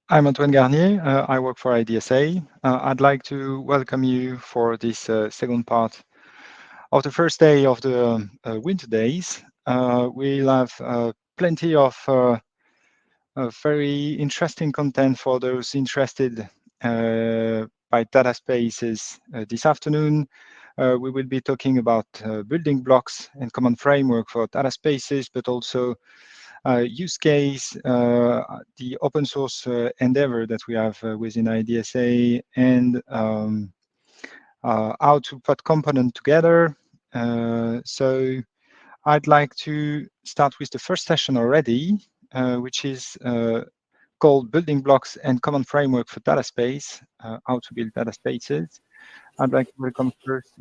I'm Antoine Garnier. I work for IDSA. I'd like to welcome you for this second part of the first day of the Winter Days. We'll have plenty of very interesting content for those interested by data spaces this afternoon. We will be talking about building blocks and common framework for data spaces, but also use case, the open source endeavor that we have within IDSA, and how to put component together. So I'd like to start with the first session already, which is called Building Blocks and Common Framework for Data Space, how to build data spaces. I'd like to welcome first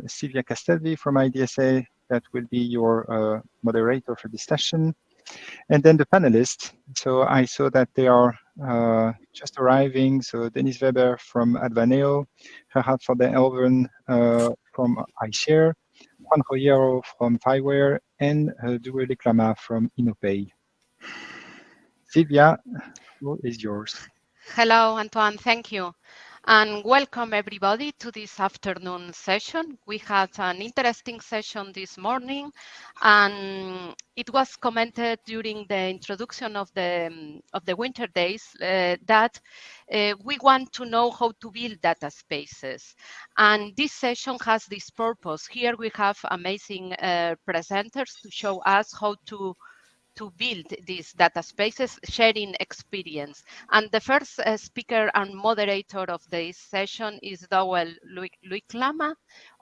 Silvia Castelvi from IDSA, that will be your moderator for this session. And then the panelists. So I saw that they are just arriving. So Dennis Weber from Advaneo, Gerhard van den Elven from iShare, Juan Rollero from Fireware, and Due Lama from Inopay. Silvia, the floor is yours. Hello, Antoine. Thank you. And welcome everybody to this afternoon session. We had an interesting session this morning, and it was commented during the introduction of the Winter Days that we want to know how to build data spaces. And this session has this purpose. Here we have amazing presenters to show us how to build these data spaces, sharing experience. And the first speaker and moderator of this session is Dowell Lama.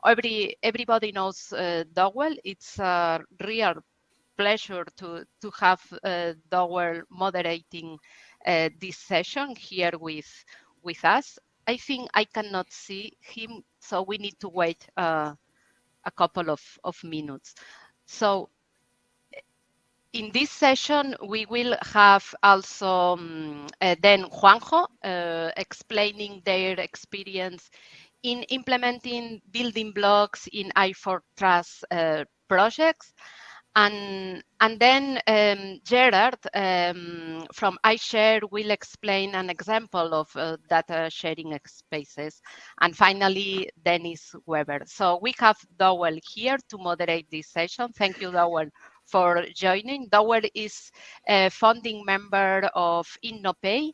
Everybody knows Dowell. It's a real pleasure to have Dowell moderating this session here with us. I think I cannot see him, so we need to wait a couple of minutes. So in this session, we will have also then Juanjo explaining their experience in implementing building blocks in I4 Trust projects. And then Gerard from iShare will explain an example of data sharing spaces. And finally, Dennis Weber. So we have Dowell here to moderate this session. Thank you, Dowell, for joining. Dowell is a founding member of Innopay,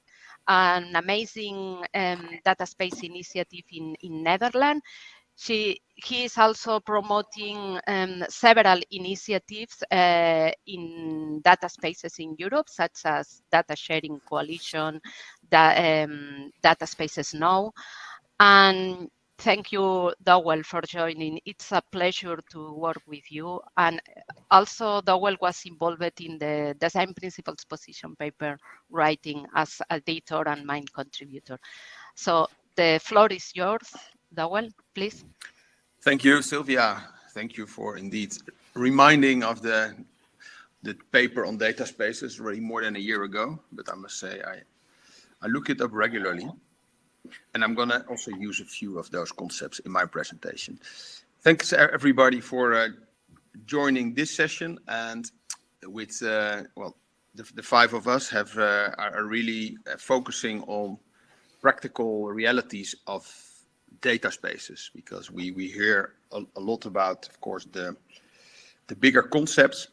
an amazing data space initiative in Netherlands. He is also promoting several initiatives in data spaces in Europe, such as Data Sharing Coalition, Data Spaces Now. And thank you, Dowell, for joining. It's a pleasure to work with you. And also, Dowell was involved in the design principles position paper writing as editor and main contributor. So the floor is yours, Dowell, please. Thank you, Sylvia. Thank you for indeed reminding of the paper on data spaces already more than a year ago. But I must say, I look it up regularly. And I'm going to also use a few of those concepts in my presentation. Thanks, everybody, for joining this session. And with, well, the five of us are really focusing on practical realities of data spaces, because we hear a lot about, of course, the bigger concepts,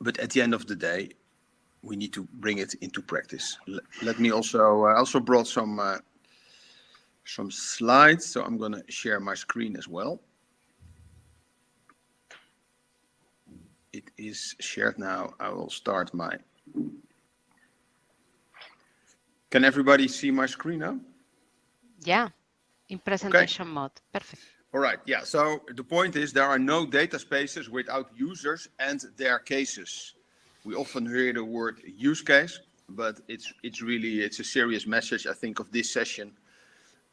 but at the end of the day, we need to bring it into practice. Let me also, I also brought some slides, so I'm going to share my screen as well. It is shared now. I will start my. Can everybody see my screen now? Yeah. In presentation mode. Perfect. All right. Yeah. So the point is there are no data spaces without users and their cases. We often hear the word use case, but it's a serious message, I think, of this session,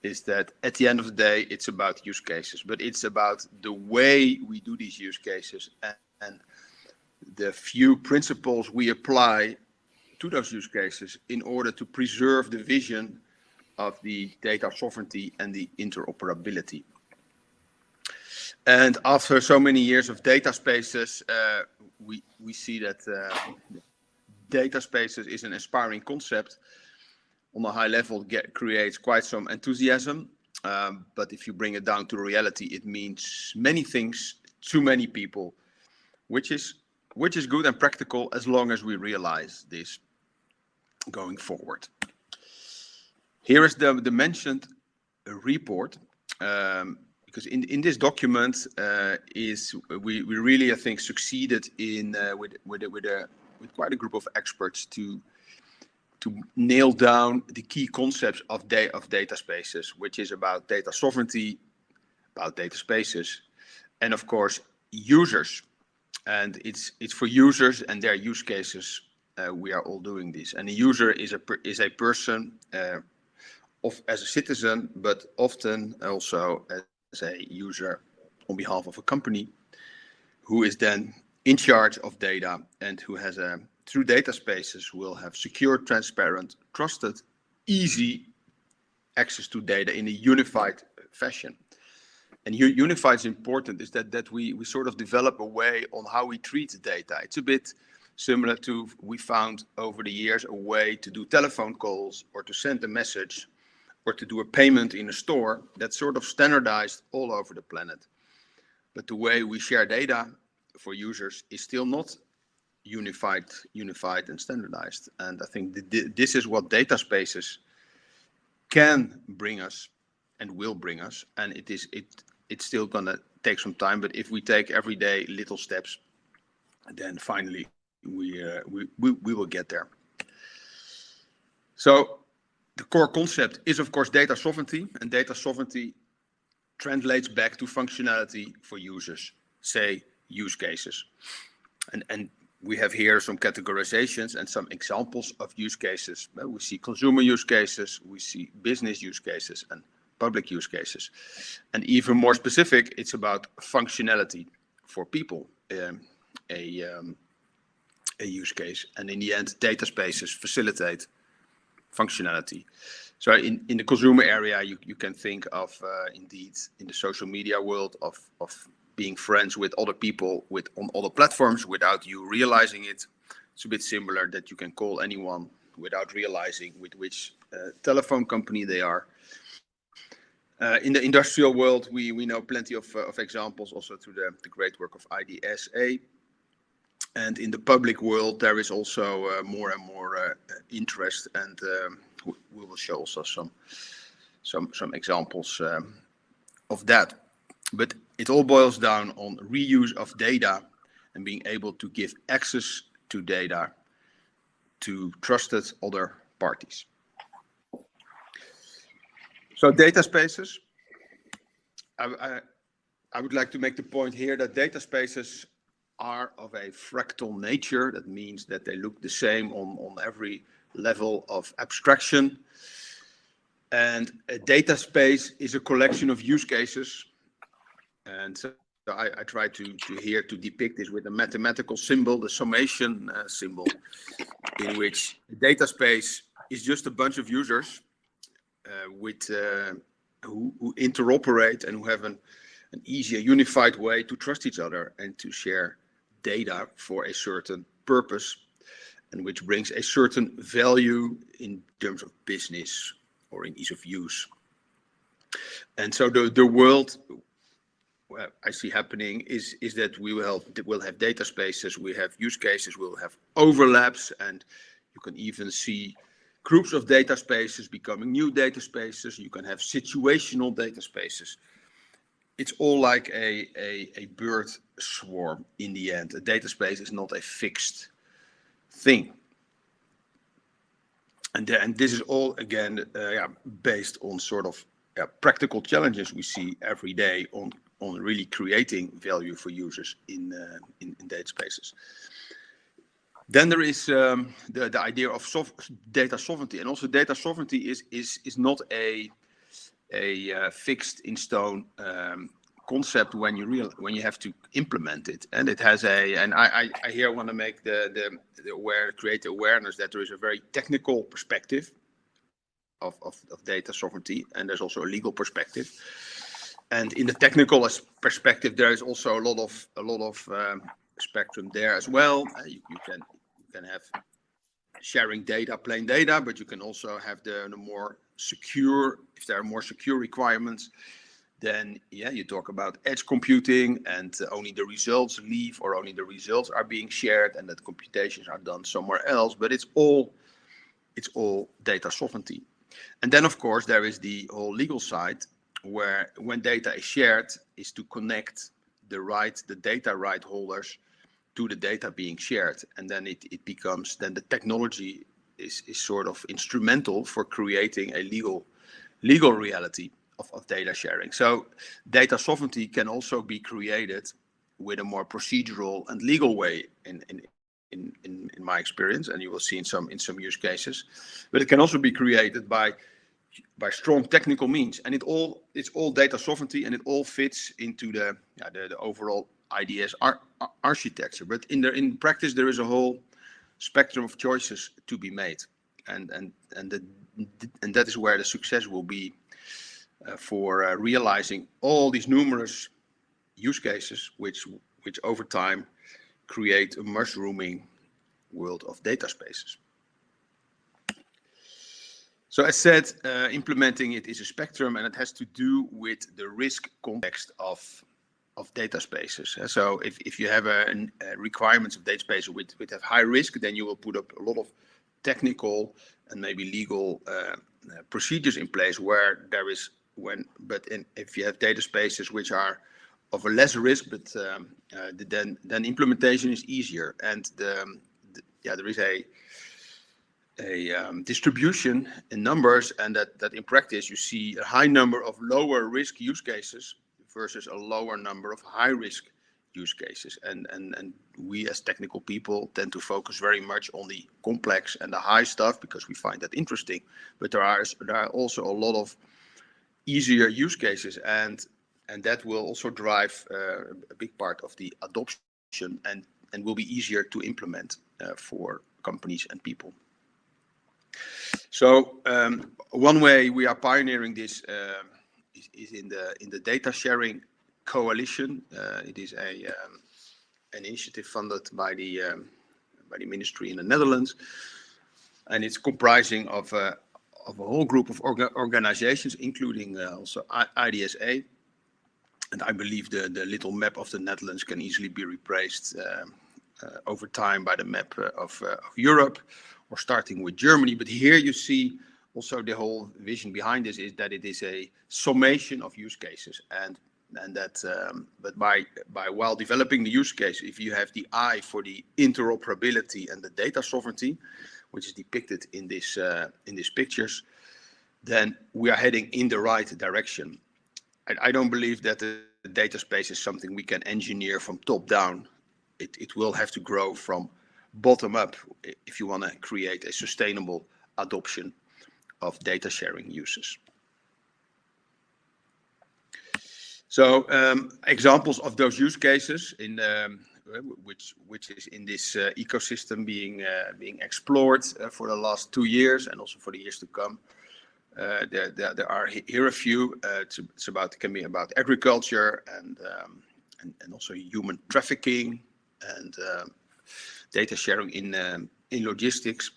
is that at the end of the day, it's about use cases, but it's about the way we do these use cases and the few principles we apply to those use cases in order to preserve the vision of the data sovereignty and the interoperability. And after so many years of data spaces, we see that data spaces is an inspiring concept, on a high level creates quite some enthusiasm. But if you bring it down to reality, it means many things to many people, which is good and practical as long as we realize this going forward. Here is the mentioned report, because in this document we really, I think, succeeded in with quite a group of experts to nail down the key concepts of data spaces, which is about data sovereignty, about data spaces, and of course users. And it's for users and their use cases. We are all doing this. And a user is a person as a citizen, but often also as a user on behalf of a company, who is then in charge of data and who has through data spaces will have secure, transparent, trusted, easy access to data in a unified fashion. And unified is important, is that we sort of develop a way on how we treat data. It's a bit similar to, we found over the years, a way to do telephone calls or to send a message or to do a payment in a store that's sort of standardized all over the planet. But the way we share data for users is still not unified and standardized. And I think this is what data spaces can bring us and will bring us. And it's still gonna take some time, but if we take every day little steps, then finally we will get there. So the core concept is, of course, data sovereignty, and data sovereignty translates back to functionality for users, say use cases. And we have here some categorizations and some examples of use cases. We see consumer use cases, we see business use cases, and public use cases. And even more specific, it's about functionality for people, a use case. And in the end, data spaces facilitate functionality. So in the consumer area, you can think of, indeed, in the social media world, of being friends with other people on other platforms without you realizing it. It's a bit similar that you can call anyone without realizing with which telephone company they are. In the industrial world, we know plenty of examples, also through the great work of IDSA. And in the public world, there is also more and more interest, and we will show also some examples of that. But it all boils down on reuse of data and being able to give access to data to trusted other parties. So data spaces, I would like to make the point here that data spaces are of a fractal nature. That means that they look the same on every level of abstraction. And a data space is a collection of use cases. And so I try to depict this with a mathematical symbol, the summation symbol, in which a data space is just a bunch of users who interoperate and who have an easier, unified way to trust each other and to share data for a certain purpose, and which brings a certain value in terms of business or in ease of use. And so the world I see happening is that we'll have data spaces, we have use cases, we'll have overlaps, and you can even see groups of data spaces becoming new data spaces. You can have situational data spaces. It's all like a bird swarm in the end. A data space is not a fixed thing. And this is all, again, based on sort of practical challenges we see every day on really creating value for users in data spaces. Then there is the idea of data sovereignty, and also data sovereignty is not a fixed in stone concept when you have to implement it, and it has I here want to make create awareness that there is a very technical perspective of data sovereignty, and there's also a legal perspective. And in the technical perspective, there is also a lot of spectrum there as well. You can have sharing data, plain data, but you can also have the more secure, if there are more secure requirements, then yeah, you talk about edge computing, and only the results leave, or only the results are being shared, and that computations are done somewhere else. But it's all data sovereignty. And then of course there is the whole legal side, where when data is shared, is to connect the data right holders to the data being shared, and then it becomes, then the technology is sort of instrumental for creating a legal reality of data sharing. So data sovereignty can also be created with a more procedural and legal way in my experience, and you will see in some use cases. But it can also be created by strong technical means, and it's all data sovereignty, and it all fits into the overall IDS architecture. But in practice, there is a whole spectrum of choices to be made, and that is where the success will be for realizing all these numerous use cases, which over time create a mushrooming world of data spaces. So as said, implementing it is a spectrum, and it has to do with the risk context of data spaces. So if you have requirements of data spaces which have high risk, then you will put up a lot of technical and maybe legal procedures in place where there is if you have data spaces which are of a less risk, but then implementation is easier, and there is a distribution in numbers, and that in practice you see a high number of lower risk use cases versus a lower number of high risk use cases, and we as technical people tend to focus very much on the complex and the high stuff because we find that interesting. But there are also a lot of easier use cases, and that will also drive a big part of the adoption, and will be easier to implement for companies and people. So one way we are pioneering this is in the data sharing coalition. It is an initiative funded by the ministry in the Netherlands, and it's comprising of a whole group of organizations, including also IDSA. And I believe the little map of the Netherlands can easily be replaced over time by the map of Europe, or starting with Germany. But here you see also the whole vision behind this is that it is a summation of use cases, and that but while developing the use case, if you have the eye for the interoperability and the data sovereignty, which is depicted in these pictures, then we are heading in the right direction. I don't believe that the data space is something we can engineer from top down. It will have to grow from bottom up if you want to create a sustainable adoption of data sharing uses. So examples of those use cases in which is in this ecosystem being explored for the last 2 years and also for the years to come. There are here a few. It can be about agriculture and also human trafficking and data sharing in logistics.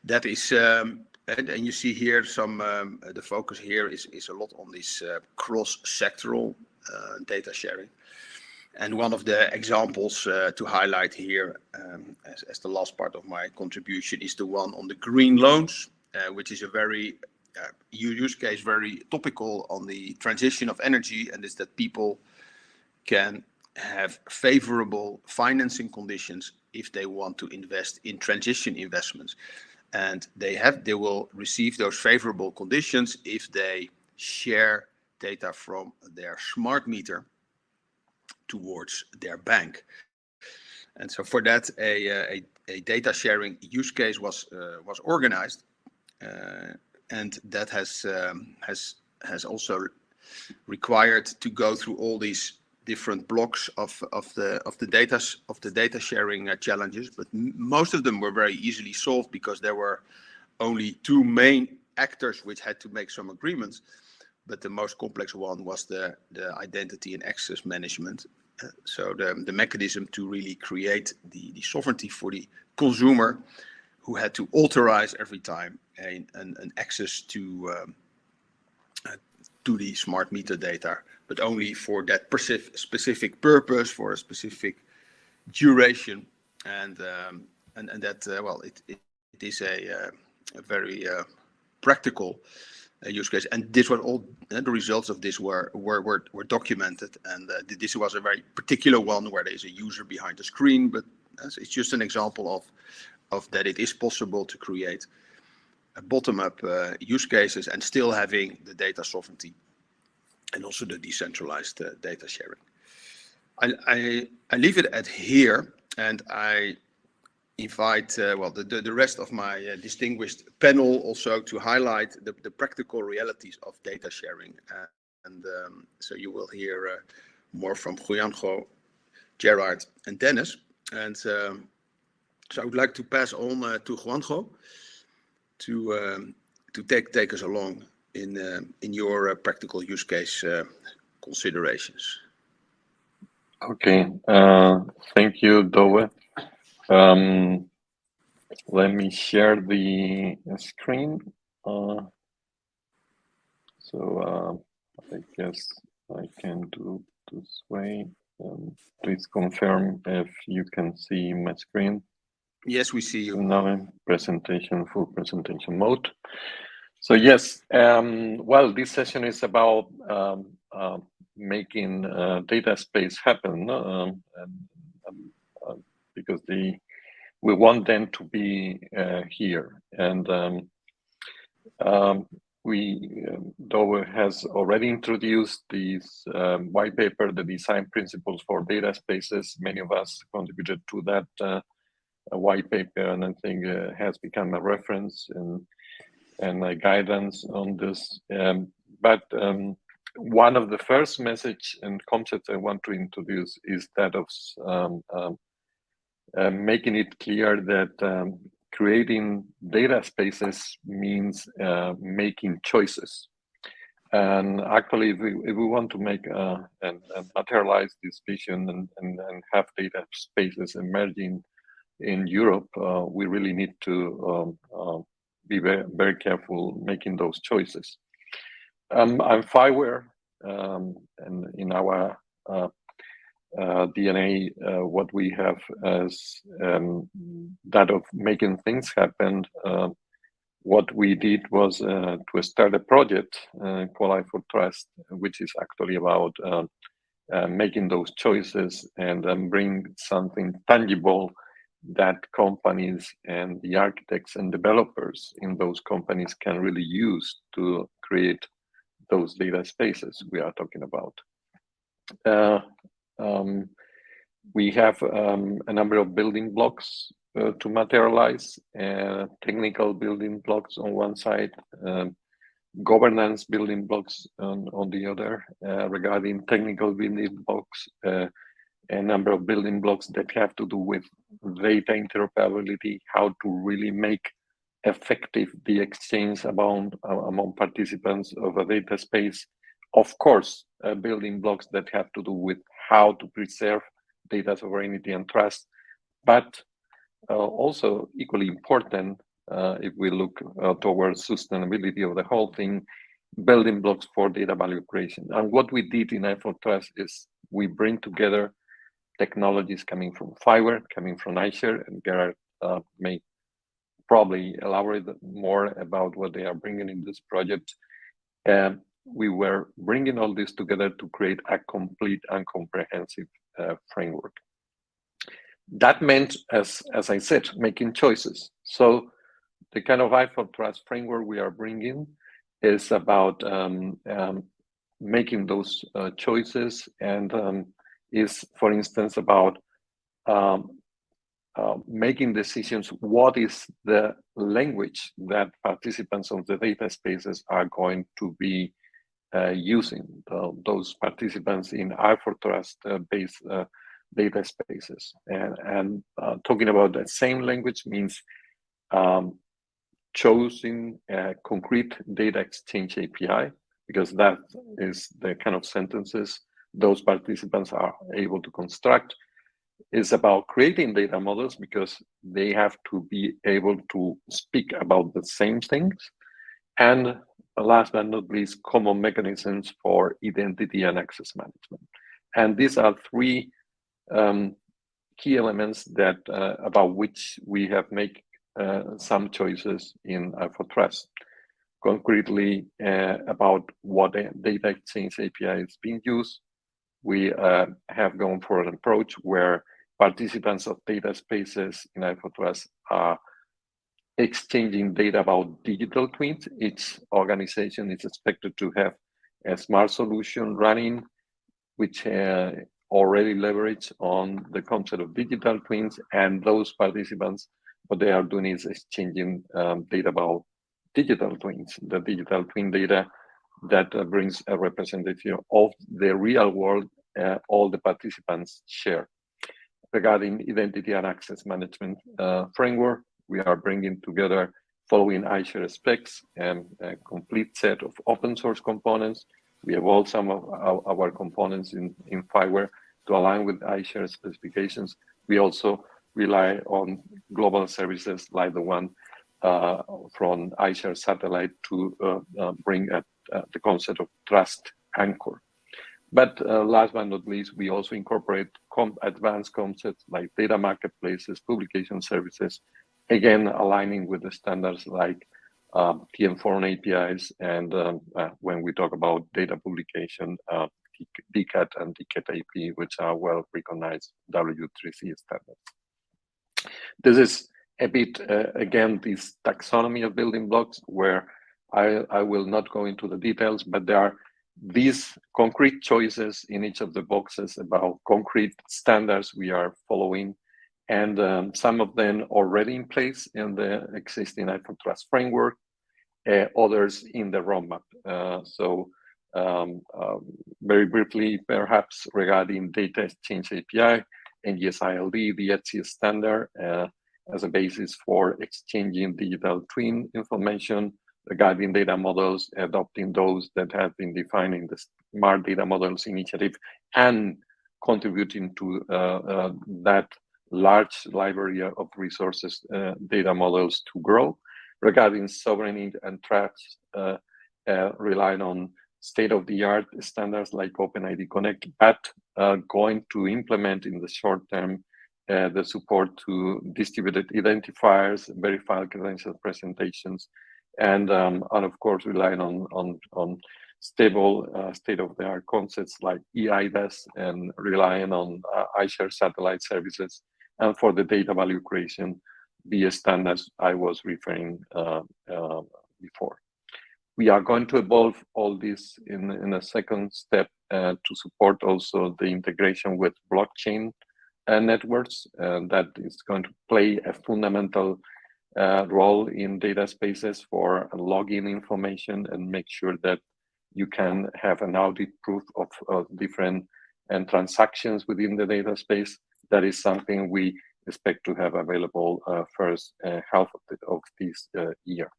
That is, and you see here some the focus here is a lot on this cross-sectoral data sharing. And one of the examples to highlight here as the last part of my contribution is the one on the green loans, which is a very use case, very topical on the transition of energy, and is that people can have favorable financing conditions if they want to invest in transition investments. And they will receive those favorable conditions if they share data from their smart meter towards their bank. And so for that, a data sharing use case was organized, and that has also required to go through all these different blocks of the data sharing challenges, but most of them were very easily solved because there were only 2 main actors which had to make some agreements. But the most complex one was the identity and access management. So the mechanism to really create the sovereignty for the consumer who had to authorize every time an access to the smart meter data, but only for that specific purpose, for a specific duration, and that well, it is a very practical use case, and this was all the results of this were documented, and this was a very particular one where there's a user behind the screen, but it's just an example of that it is possible to create a bottom-up use cases and still having the data sovereignty and also the decentralized data sharing. I leave it at here, and I invite well the rest of my distinguished panel also to highlight the practical realities of data sharing, and so you will hear more from Juanjo, Gerard, and Dennis, and so I would like to pass on to Juanjo to take us along in your practical use case considerations. Okay, thank you, Dove. Let me share the screen. So I guess I can do this way. Please confirm if you can see my screen. Yes, we see you. Now in presentation, full presentation mode. So yes, well, this session is about making data space happen, because we want them to be here, and Dove has already introduced this white paper, the design principles for data spaces. Many of us contributed to that white paper, and I think has become a reference and a guidance on this. But one of the first message and concepts I want to introduce is that of making it clear that creating data spaces means making choices. And actually, if we want to make and materialize this vision and have data spaces emerging in Europe, we really need to be very, very careful making those choices. I'm Fireware, and in our DNA, what we have as that of making things happen. What we did was to start a project called I for Trust, which is actually about making those choices and bring something tangible that companies and the architects and developers in those companies can really use to create those data spaces we are talking about. We have a number of building blocks to materialize, technical building blocks on one side, governance building blocks on the other. Regarding technical building blocks, a number of building blocks that have to do with data interoperability, how to really make effective the exchange among participants of a data space. Of course, building blocks that have to do with how to preserve data sovereignty and trust, but also equally important, if we look towards sustainability of the whole thing, building blocks for data value creation. And what we did in I for Trust is we bring together technologies coming from Fireware, coming from iShare, and Gerard may probably elaborate more about what they are bringing in this project. We were bringing all this together to create a complete and comprehensive framework. That meant, as I said, making choices. So the kind of I for Trust framework we are bringing is about making those choices, and is, for instance, about making decisions. What is the language that participants of the data spaces are going to be using? Those participants in I for Trust based data spaces, and talking about that same language means choosing a concrete data exchange API, because that is the kind of sentences those participants are able to construct. is about creating data models because they have to be able to speak about the same things. And last but not least, common mechanisms for identity and access management. And these are three key elements that about which we have made some choices in I4Trust. Concretely, about what data exchange API is being used, we have gone for an approach where participants of data spaces in I4Trust are exchanging data about digital twins. Each organization is expected to have a smart solution running, which already leverage on the concept of digital twins, and those participants, what they are doing is exchanging data about digital twins, the digital twin data that brings a representation of the real world all the participants share. Regarding identity and access management framework, we are bringing together following iShare specs and a complete set of open source components. We evolved some of our components in firmware to align with iShare specifications. We also rely on global services like the one from iShare Satellite to bring the concept of trust anchor. But last but not least, we also incorporate advanced concepts like data marketplaces, publication services, again, aligning with the standards like TM4 APIs, and when we talk about data publication, DCAT and DCAT AP, which are well-recognized W3C standards. This is a bit, again, this taxonomy of building blocks, where I will not go into the details, but there are these concrete choices in each of the boxes about concrete standards we are following, and some of them already in place in the existing I4Trust framework, others in the roadmap. Very briefly, perhaps regarding data exchange API, NGS-ILD, the ETSI standard as a basis for exchanging digital twin information, regarding data models, adopting those that have been defined in the Smart Data Models Initiative, and contributing to that large library of resources, data models to grow. Regarding sovereignty and trust, relying on state-of-the-art standards like OpenID Connect, but going to implement in the short term the support to distributed identifiers, verified credential presentations, and of course relying on stable state-of-the-art concepts like eIDAS, and relying on iShare satellite services, and for the data value creation, the standards I was referring before. We are going to evolve all this in a second step to support also the integration with blockchain networks, that is going to play a fundamental role in data spaces for logging information and make sure that you can have an audit proof of different transactions within the data space. That is something we expect to have available first half of this year.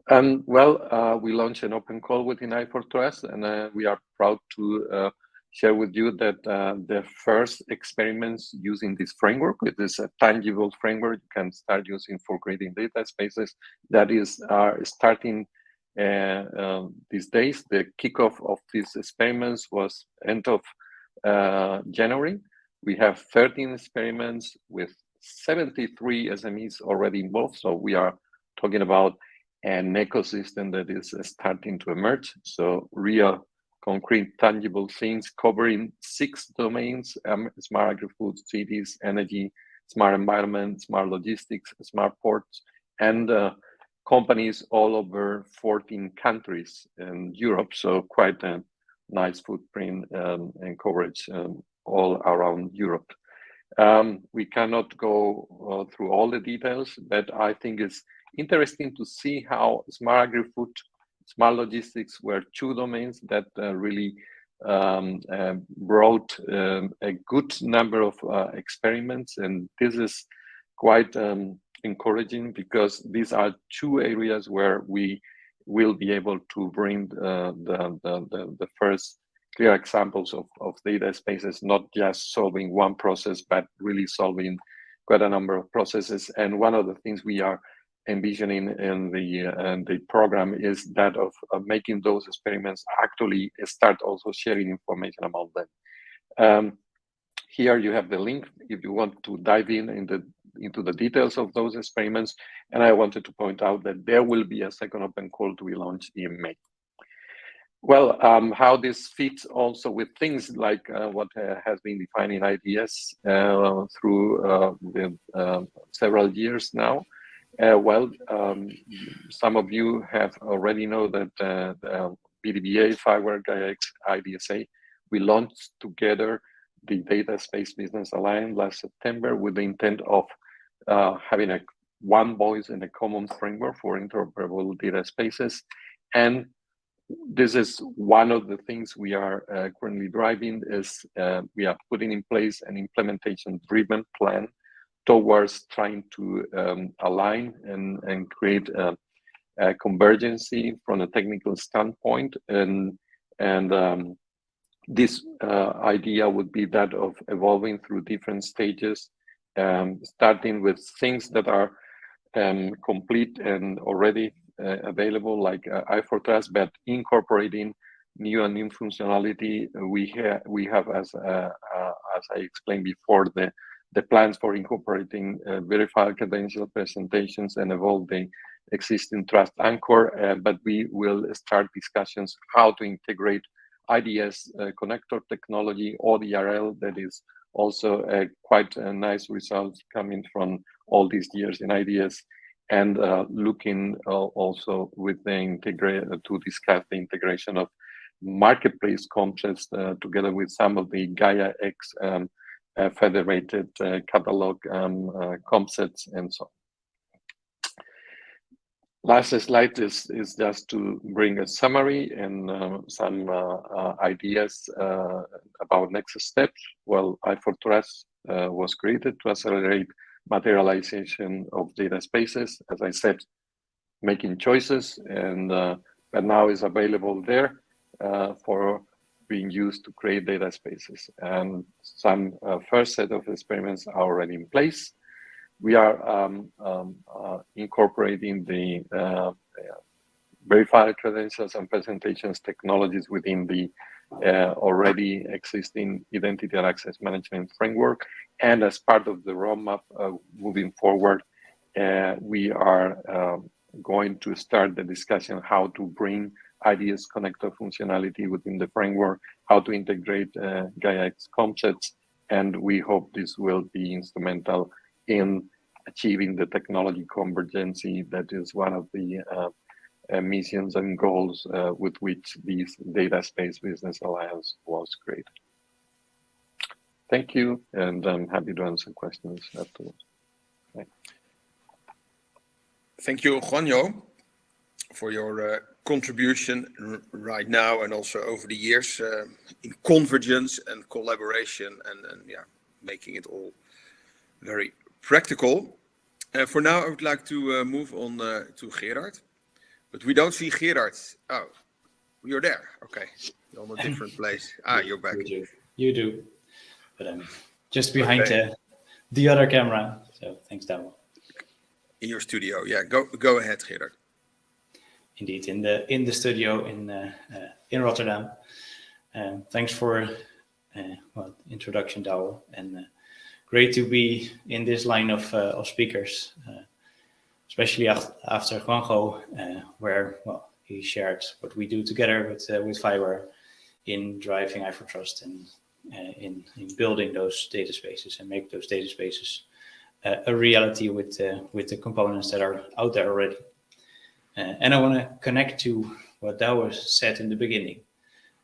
We launched an open call within I4Trust, and we are proud to share with you that the first experiments using this framework, it is a tangible framework you can start using for creating data spaces, that is starting these days. The kickoff of these experiments was end of January. We have 13 experiments with 73 SMEs already involved. So we are talking about an ecosystem that is starting to emerge. So real, concrete, tangible things covering 6 domains: smart agri-food, cities, energy, smart environment, smart logistics, smart ports, and companies all over 14 countries in Europe. So quite a nice footprint and coverage all around Europe. We cannot go through all the details, but I think it's interesting to see how smart agri-food, smart logistics were 2 domains that really brought a good number of experiments, and this is quite encouraging because these are 2 areas where we will be able to bring the first clear examples of data spaces, not just solving one process, but really solving quite a number of processes. And one of the things we are envisioning in the program is that of making those experiments actually start also sharing information among them. Here you have the link if you want to dive into the details of those experiments. And I wanted to point out that there will be a second open call to be launched in May. Well, how this fits also with things like what has been defined in IDS through several years now. Some of you have already know that BDBA, Fiber, GaiaX, IDSA, we launched together the Data Space Business Alliance last September with the intent of having one voice and a common framework for interoperable data spaces. And this is one of the things we are currently driving is we are putting in place an implementation-driven plan towards trying to align and create a convergency from a technical standpoint. And this idea would be that of evolving through different stages, starting with things that are complete and already available, like I4Trust, but incorporating new functionality. We have, as I explained before, the plans for incorporating verified credential presentations and evolve the existing trust anchor, but we will start discussions how to integrate IDS connector technology, ODRL, that is also quite a nice result coming from all these years in IDS, and looking also with the to discuss the integration of marketplace concepts together with some of the GaiaX federated catalog concepts and so on. Last slide is just to bring a summary and some ideas about next steps. Well, I4Trust was created to accelerate materialization of data spaces, as I said, making choices, and but now is available there for being used to create data spaces. And some first set of experiments are already in place. We are incorporating the verified credentials and presentations technologies within the already existing identity and access management framework. And as part of the roadmap moving forward, we are going to start the discussion how to bring IDS connector functionality within the framework, how to integrate GaiaX concepts, and we hope this will be instrumental in achieving the technology convergency that is one of the missions and goals with which this Data Space Business Alliance was created. Thank you, and I'm happy to answer questions afterwards. Thanks. Thank you, Juanjo, for your contribution right now and also over the years in convergence and collaboration and yeah, making it all very practical. For now, I would like to move on to Gerard, but we don't see Gerard. Oh, you're there. Okay, you're on a different place. You're back. You do, but I'm just behind the other camera. So thanks, Douwe. In your studio, yeah. Go ahead, Gerard. Indeed, in the studio in Rotterdam. Thanks for introduction, Douwe, and great to be in this line of speakers, especially after Juanjo, where he shared what we do together with Fiber in driving I4Trust and in building those data spaces and make those data spaces a reality with the components that are out there already. And I want to connect to what Douwe said in the beginning.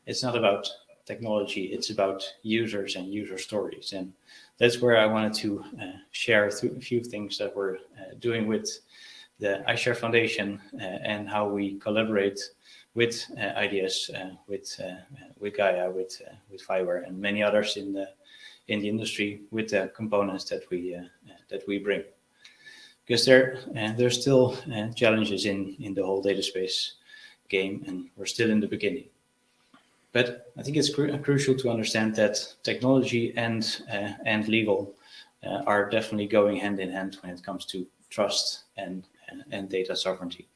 It's not about technology, it's about users and user stories. And that's where I wanted to share a few things that we're doing with the iShare Foundation and how we collaborate with IDS, with Gaia, with Fiber, and many others in the industry with the components that we bring. Because there's still challenges in the whole data space game, and we're still in the beginning. But I think it's crucial to understand that technology and legal are definitely going hand in hand when it comes to trust and data sovereignty.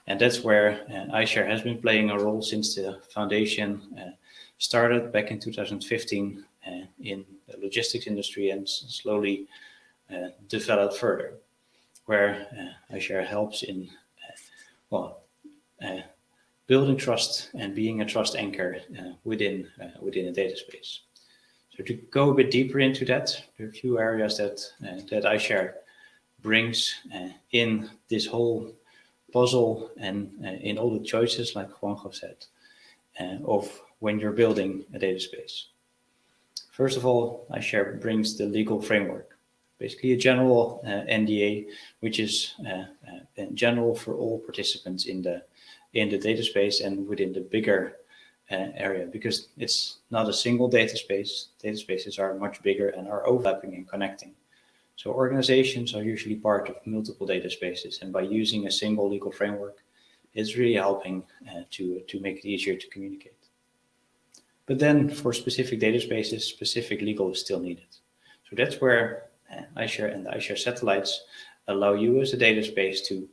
And that's where iShare has been playing a role since the foundation started back in 2015 in the logistics industry and slowly developed further, where iShare helps in building trust and being a trust anchor within a data space. So to go a bit deeper into that, there are a few areas that iShare brings in this whole puzzle and in all the choices, like Juanjo said, of when you're building a data space. First of all, iShare brings the legal framework, basically a general NDA, which is general for all participants in the data space and within the bigger area, because it's not a single data space. Data spaces are much bigger and are overlapping and connecting. So organizations are usually part of multiple data spaces, and by using a single legal framework, it's really helping to make it easier to communicate. But then for specific data spaces, specific legal is still needed. So that's where iShare and the iShare satellites allow you as a data space to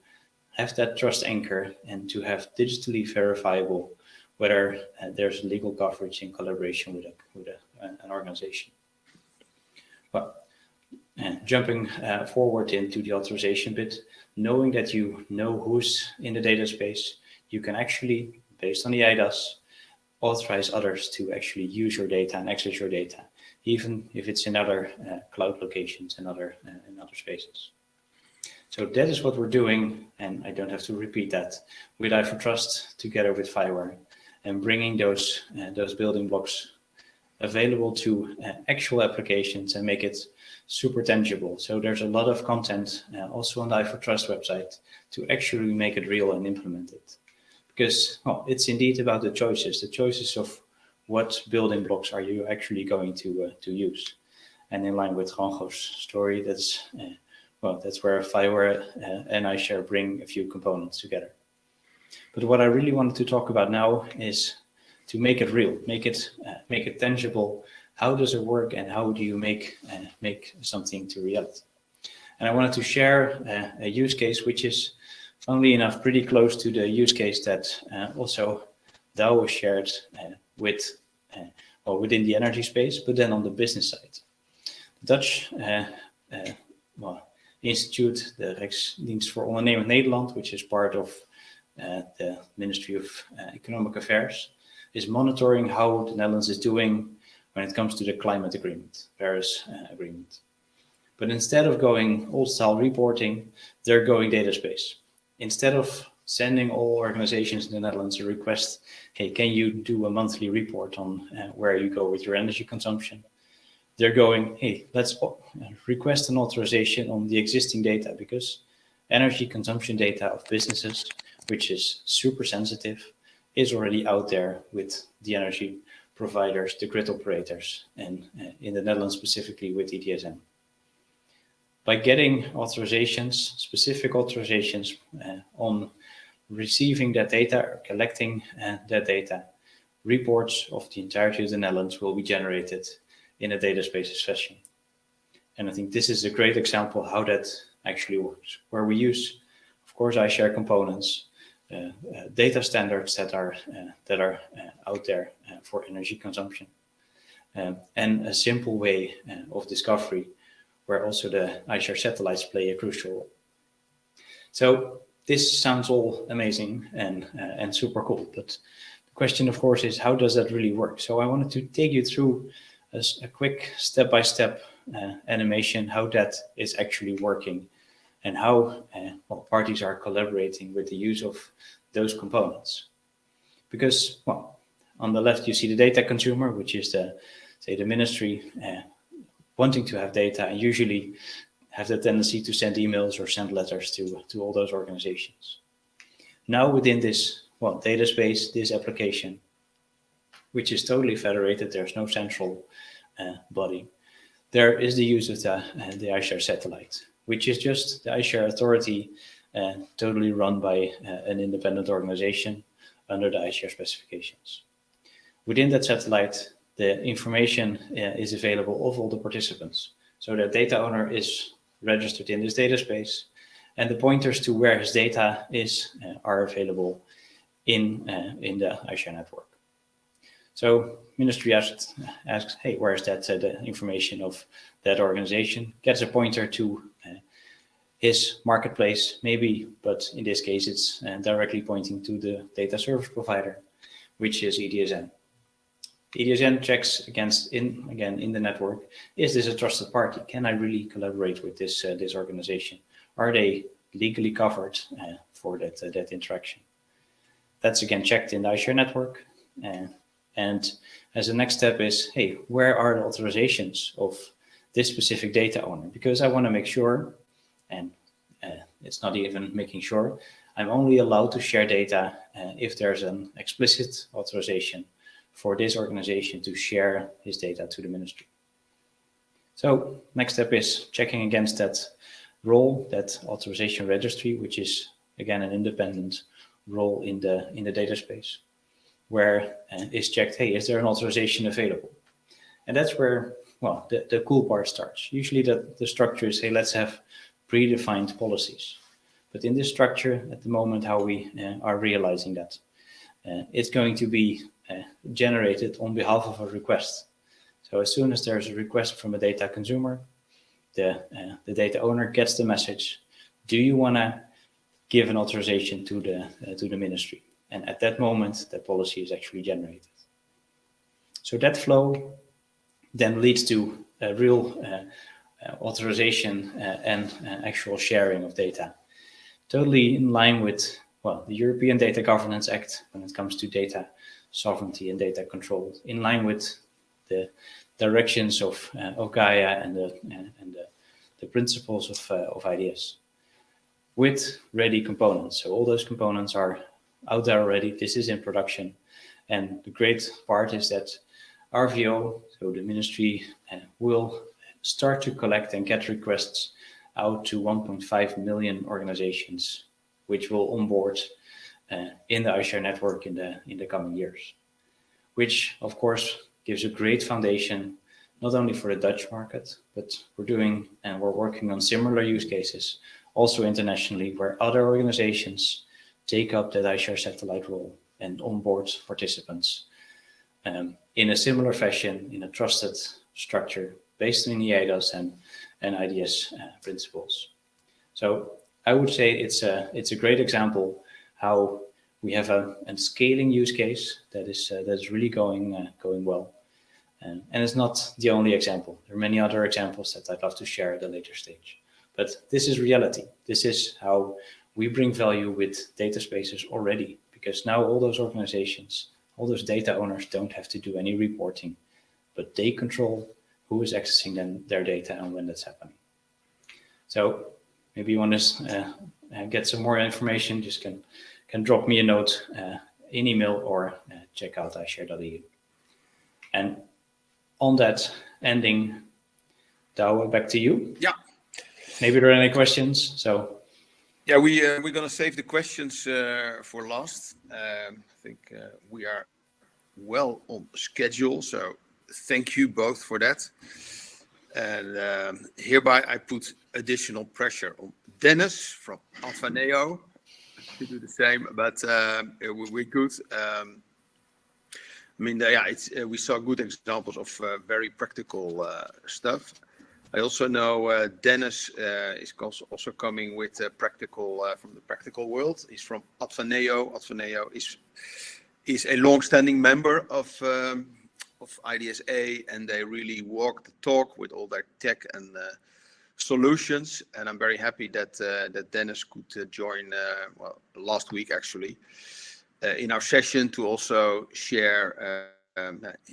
have that trust anchor and to have digitally verifiable whether there's legal coverage in collaboration with an organization. But jumping forward into the authorization bit, knowing that you know who's in the data space, you can actually, based on the IDAS, authorize others to actually use your data and access your data, even if it's in other cloud locations and other spaces. So that is what we're doing, and I don't have to repeat that, with iForTrust together with FireWire, and bringing those building blocks available to actual applications and make it super tangible. So there's a lot of content also on the iForTrust website to actually make it real and implement it. Because it's indeed about the choices of what building blocks are you actually going to use. And in line with Juanjo's story, that's where FireWire and iShare bring a few components together. But what I really wanted to talk about now is to make it real, make it tangible. How does it work, and how do you make something to reality? And I wanted to share a use case which is, funnily enough, pretty close to the use case that also DAO was shared within the energy space, but then on the business side. The Dutch institute, the Rijksdienst voor Ondernemend Nederland, which is part of the Ministry of Economic Affairs, is monitoring how the Netherlands is doing when it comes to the climate agreement, Paris Agreement. But instead of going old-style reporting, they're going data space. Instead of sending all organizations in the Netherlands a request, hey, can you do a monthly report on where you go with your energy consumption? They're going, hey, let's request an authorization on the existing data, because energy consumption data of businesses, which is super sensitive, is already out there with the energy providers, the grid operators, and in the Netherlands specifically with EDSM. By getting authorizations, specific authorizations on receiving that data or collecting that data, reports of the entirety of the Netherlands will be generated in a data spaces fashion. And I think this is a great example how that actually works, where we use, of course, iShare components, data standards that are out there for energy consumption, and a simple way of discovery, where also the iShare satellites play a crucial role. So this sounds all amazing and super cool, but the question, of course, is how does that really work? So I wanted to take you through a quick step-by-step animation, how that is actually working, and how parties are collaborating with the use of those components. Because, on the left you see the data consumer, which is the ministry wanting to have data and usually have the tendency to send emails or send letters to all those organizations. Now within this data space, this application, which is totally federated, there's no central body, there is the use of the iShare satellite, which is just the iShare authority, totally run by an independent organization under the iShare specifications. Within that satellite, the information is available of all the participants. So the data owner is registered in this data space, and the pointers to where his data is are available in the iShare network. So ministry asks, hey, where's that the information of that organization? Gets a pointer to his marketplace, maybe, but in this case, it's directly pointing to the data service provider, which is IDSN. IDSN checks against in the network, is this a trusted party? Can I really collaborate with this this organization? Are they legally covered for that interaction? That's again checked in the iShare network. And as a next step is, hey, where are the authorizations of this specific data owner? Because I want to make sure, and it's not even making sure, I'm only allowed to share data if there's an explicit authorization for this organization to share his data to the ministry. So next step is checking against that role, that authorization registry, which is again an independent role in the data space, where is checked, hey, is there an authorization available? And that's where, well, the cool part starts. Usually the structure is, hey, let's have predefined policies. But in this structure, at the moment, how we are realizing that, it's going to be generated on behalf of a request. So as soon as there's a request from a data consumer, the data owner gets the message, do you want to give an authorization to the ministry? And at that moment, that policy is actually generated. So that flow then leads to a real authorization and actual sharing of data. Totally in line with, well, the European Data Governance Act when it comes to data sovereignty and data control, in line with the directions of Gaia and the principles of IDS, with ready components. So all those components are out there already. This is in production. And the great part is that RVO, so the ministry, will start to collect and get requests out to 1.5 million organizations, which will onboard in the iShare network in the coming years, which of course gives a great foundation, not only for the Dutch market, but we're working on similar use cases also internationally, where other organizations take up that iShare satellite role and onboard participants in a similar fashion, in a trusted structure based on the IDAS and IDS principles. So I would say it's a great example how we have a scaling use case that is really going well, and it's not the only example. There are many other examples that I'd love to share at a later stage. But this is reality. This is how we bring value with data spaces already, because now all those organizations, all those data owners don't have to do any reporting, but they control who is accessing their data and when that's happening. So maybe you want to get some more information, just can drop me a note, an email, or check out ishare.eu. And on that ending, Douwe, back to you. Yeah. Maybe there are any questions. So. Yeah, we're going to save the questions for last. I think we are well on schedule, so thank you both for that. And hereby I put additional pressure on Dennis from Alphaneo to do the same, but we're good. I mean, we saw good examples of very practical stuff. I also know Dennis is also coming with practical from the practical world. He's from Alphaneo. Alphaneo is a long-standing member of IDSA, and they really walk the talk with all their tech and solutions. And I'm very happy that Dennis could join last week actually in our session to also share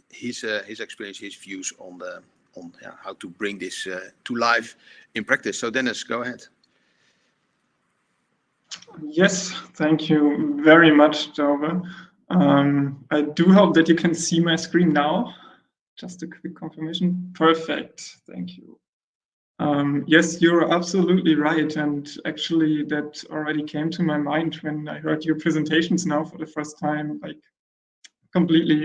his experience, his views on how to bring this to life in practice. So Dennis, go ahead. Yes, thank you very much, Douwe. I do hope that you can see my screen now. Just a quick confirmation. Perfect, thank you. Yes, you're absolutely right. And actually that already came to my mind when I heard your presentations now for the first time, like completely.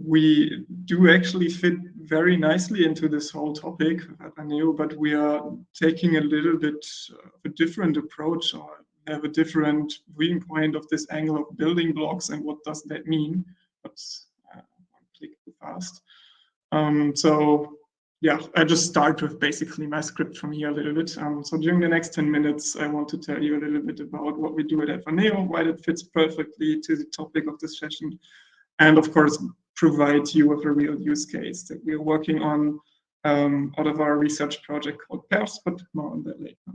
We do actually fit very nicely into this whole topic at Aneo, but we are taking a little bit of a different approach, or have a different viewing point of this angle of building blocks and what does that mean. Oops, one click too fast. So yeah, I just start with basically my script from here a little bit. So during the next 10 minutes, I want to tell you a little bit about what we do at Aneo, why that fits perfectly to the topic of this session, and of course, provide you with a real use case that we are working on out of our research project called PERS, but more on that later.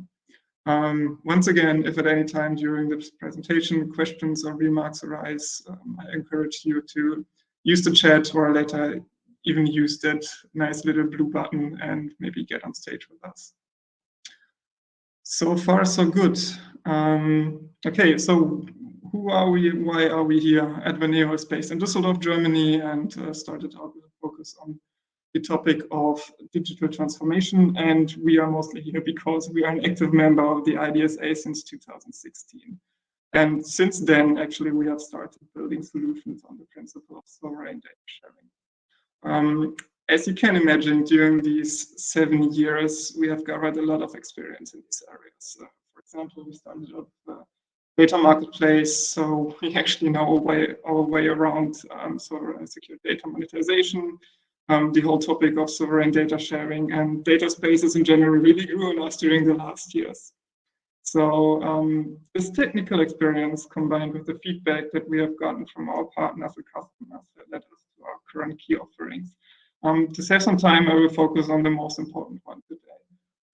Once again, if at any time during this presentation questions or remarks arise, I encourage you to use the chat, or later even use that nice little blue button and maybe get on stage with us. So far, so good. Okay, so who are we? Why are we here? Advaneo is based in Düsseldorf, Germany, and started out with a focus on the topic of digital transformation. And we are mostly here because we are an active member of the IDSA since 2016. And since then, actually, we have started building solutions on the principle of sovereign data sharing. As you can imagine, during these 7 years, we have gathered a lot of experience in these areas. For example, we started up the data marketplace, so we actually know our way around sovereign secure data monetization. The whole topic of sovereign data sharing and data spaces in general really grew on us during the last years. So this technical experience combined with the feedback that we have gotten from our partners and customers that led us to our current key offerings. To save some time, I will focus on the most important one today,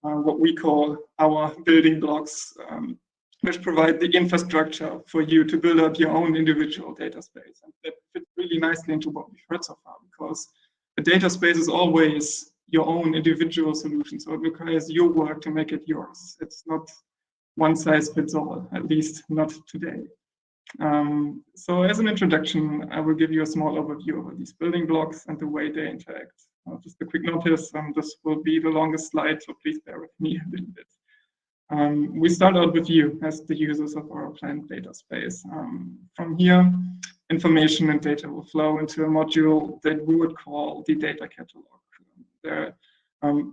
what we call our building blocks, which provide the infrastructure for you to build up your own individual data space. And that fits really nicely into what we've heard so far, because a data space is always your own individual solution. So it requires your work to make it yours. It's not one size fits all, at least not today. So as an introduction, I will give you a small overview of these building blocks and the way they interact. Just a quick notice, this will be the longest slide, so please bear with me a little bit. We start out with you as the users of our planned data space. From here, information and data will flow into a module that we would call the data catalog.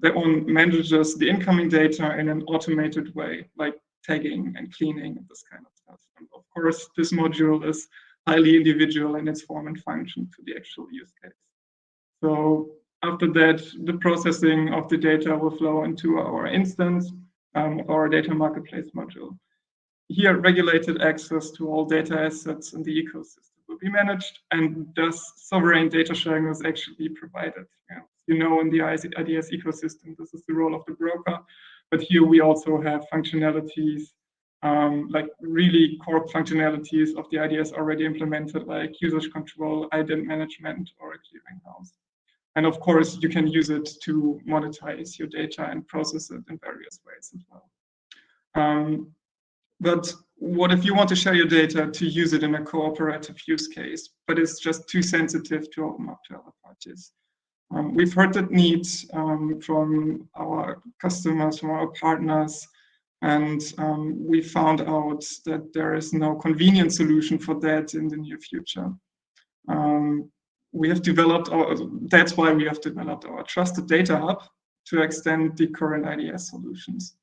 That one manages the incoming data in an automated way, like tagging and cleaning and this kind of stuff. And of course, this module is highly individual in its form and function to the actual use case. So after that, the processing of the data will flow into our instance of our data marketplace module. Here, regulated access to all data assets in the ecosystem will be managed, and thus sovereign data sharing is actually provided. You know, in the IDS ecosystem, this is the role of the broker, but here we also have functionalities, like really core functionalities of the IDS already implemented, like usage control, ident management, or a clearinghouse. And of course, you can use it to monetize your data and process it in various ways as well. But what if you want to share your data to use it in a cooperative use case, but it's just too sensitive to open up to other parties? We've heard that need from our customers, from our partners, and we found out that there is no convenient solution for that in the near future. That's why we have developed our Trusted Data Hub to extend the current IDS solutions.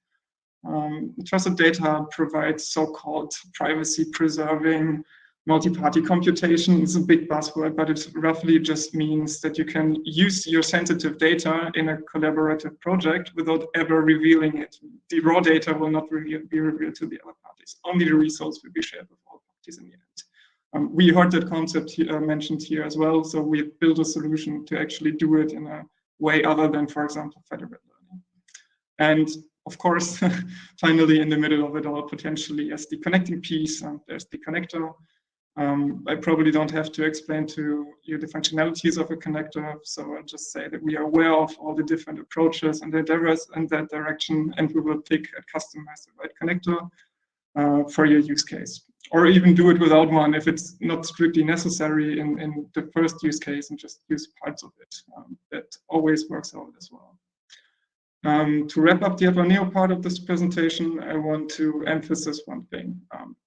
Trusted Data Hub provides so-called privacy-preserving multi-party computation. It's a big buzzword, but it roughly just means that you can use your sensitive data in a collaborative project without ever revealing it. The raw data will not be revealed to the other parties. Only the results will be shared with all parties in the end. We heard that concept mentioned here as well, so we built a solution to actually do it in a way other than, for example, federated learning. And of course, finally, in the middle of it all, potentially as the connecting piece, there's the connector. I probably don't have to explain to you the functionalities of a connector, so I'll just say that we are aware of all the different approaches and endeavors in that direction, and we will pick and customize the right connector for your use case. Or even do it without one if it's not strictly necessary in the first use case and just use parts of it. That always works out as well. To wrap up the Advaneo part of this presentation, I want to emphasize one thing.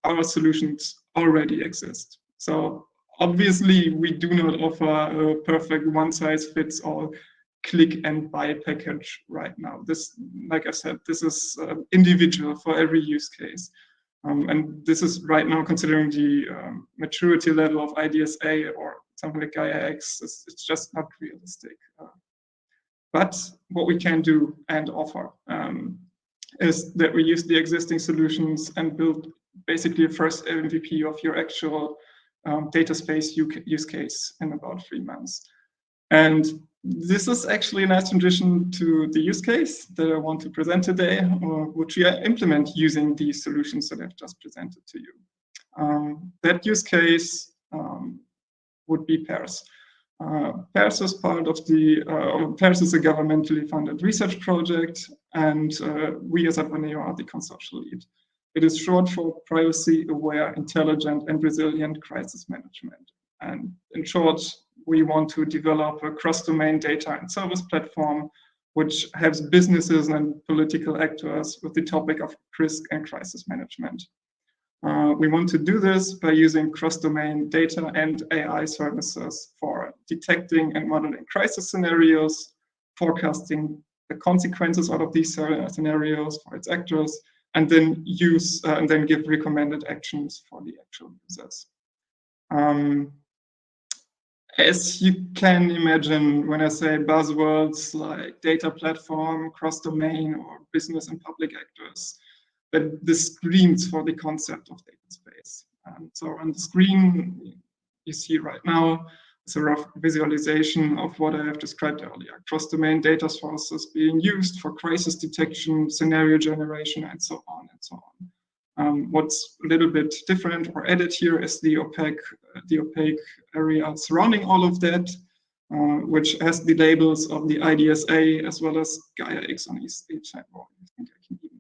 Our solutions already exist. So obviously, we do not offer a perfect one-size-fits-all click and buy package right now. This, like I said, this is individual for every use case. And this is right now, considering the maturity level of IDSA or something like GaiaX, it's just not realistic. But what we can do and offer is that we use the existing solutions and build basically a first MVP of your actual data space use case in about 3 months. And this is actually a nice transition to the use case that I want to present today, which we implement using these solutions that I've just presented to you. That use case would be PAIRS. PAIRS is part of the, PAIRS is a governmentally funded research project, and we as Apaneo are the consortial lead. It is short for Privacy Aware, Intelligent and Resilient Crisis Management. And in short, we want to develop a cross-domain data and service platform which helps businesses and political actors with the topic of risk and crisis management. We want to do this by using cross-domain data and AI services for detecting and modeling crisis scenarios, forecasting the consequences out of these scenarios for its actors, and then give recommended actions for the actual users. As you can imagine, when I say buzzwords like data platform, cross-domain, or business and public actors, that this screams for the concept of data space. So on the screen you see right now is a rough visualization of what I have described earlier. Cross-domain data sources being used for crisis detection, scenario generation, and so on and so on. What's a little bit different or added here is the opaque area surrounding all of that, which has the labels of the IDSA as well as GaiaX on each side. Oh, I think I can even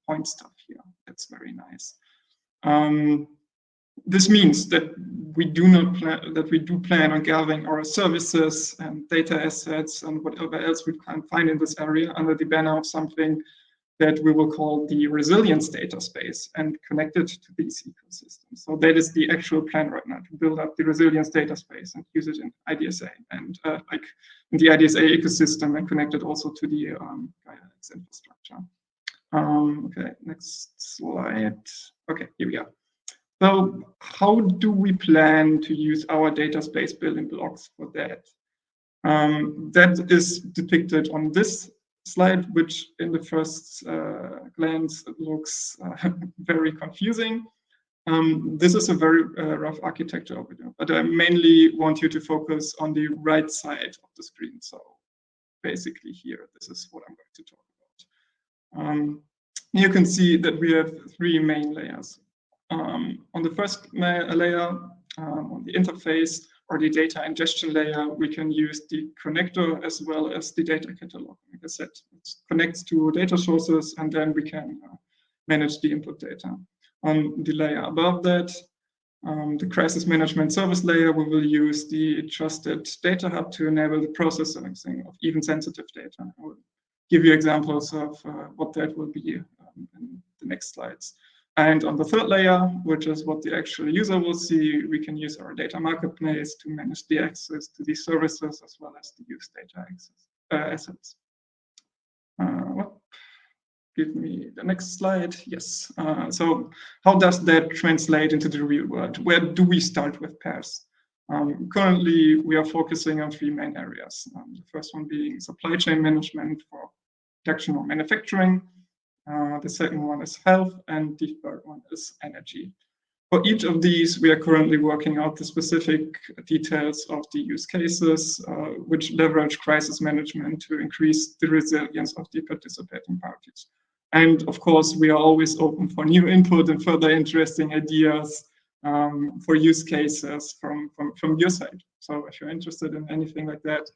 point stuff here. That's very nice. This means that we do plan on gathering our services and data assets and whatever else we can find in this area under the banner of something that we will call the resilience data space and connect it to these ecosystems. So that is the actual plan right now, to build up the resilience data space and use it in IDSA and like in the IDSA ecosystem and connect it also to the GaiaX infrastructure. Okay, next slide. Okay, here we are. So how do we plan to use our data space building blocks for that? That is depicted on this slide, which in the first glance looks very confusing. This is a very rough architecture overview, but I mainly want you to focus on the right side of the screen. So basically here, this is what I'm going to talk about. You can see that we have 3 main layers. On the first layer, on the interface or the data ingestion layer, we can use the connector as well as the data catalog. Like I said, it connects to data sources and then we can manage the input data. On the layer above that, the crisis management service layer, we will use the trusted data hub to enable the processing of even sensitive data. I will give you examples of what that will be in the next slides. And on the third layer, which is what the actual user will see, we can use our data marketplace to manage the access to these services as well as the use data assets. Give me the next slide. Yes. So how does that translate into the real world? Where do we start with PAIRS? Currently, we are focusing on 3 main areas. The first one being supply chain management for production or manufacturing. The second one is health, and the third one is energy. For each of these, we are currently working out the specific details of the use cases, which leverage crisis management to increase the resilience of the participating parties. And of course, we are always open for new input and further interesting ideas for use cases from your side. So if you're interested in anything like that,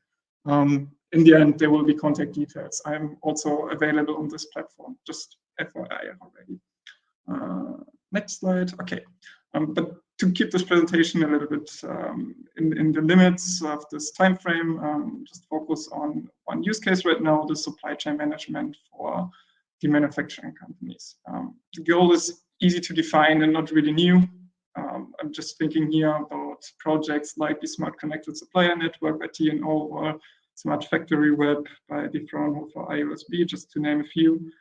in the end, there will be contact details. I'm also available on this platform, just FYI already. Next slide. Okay. But to keep this presentation a little bit in the limits of this time frame, just focus on one use case right now, the supply chain management for the manufacturing companies. The goal is easy to define and not really new. I'm just thinking here about about projects like the Smart Connected Supplier Network by TNO or Smart Factory Web by the Fraunhofer IOSB, just to name a few,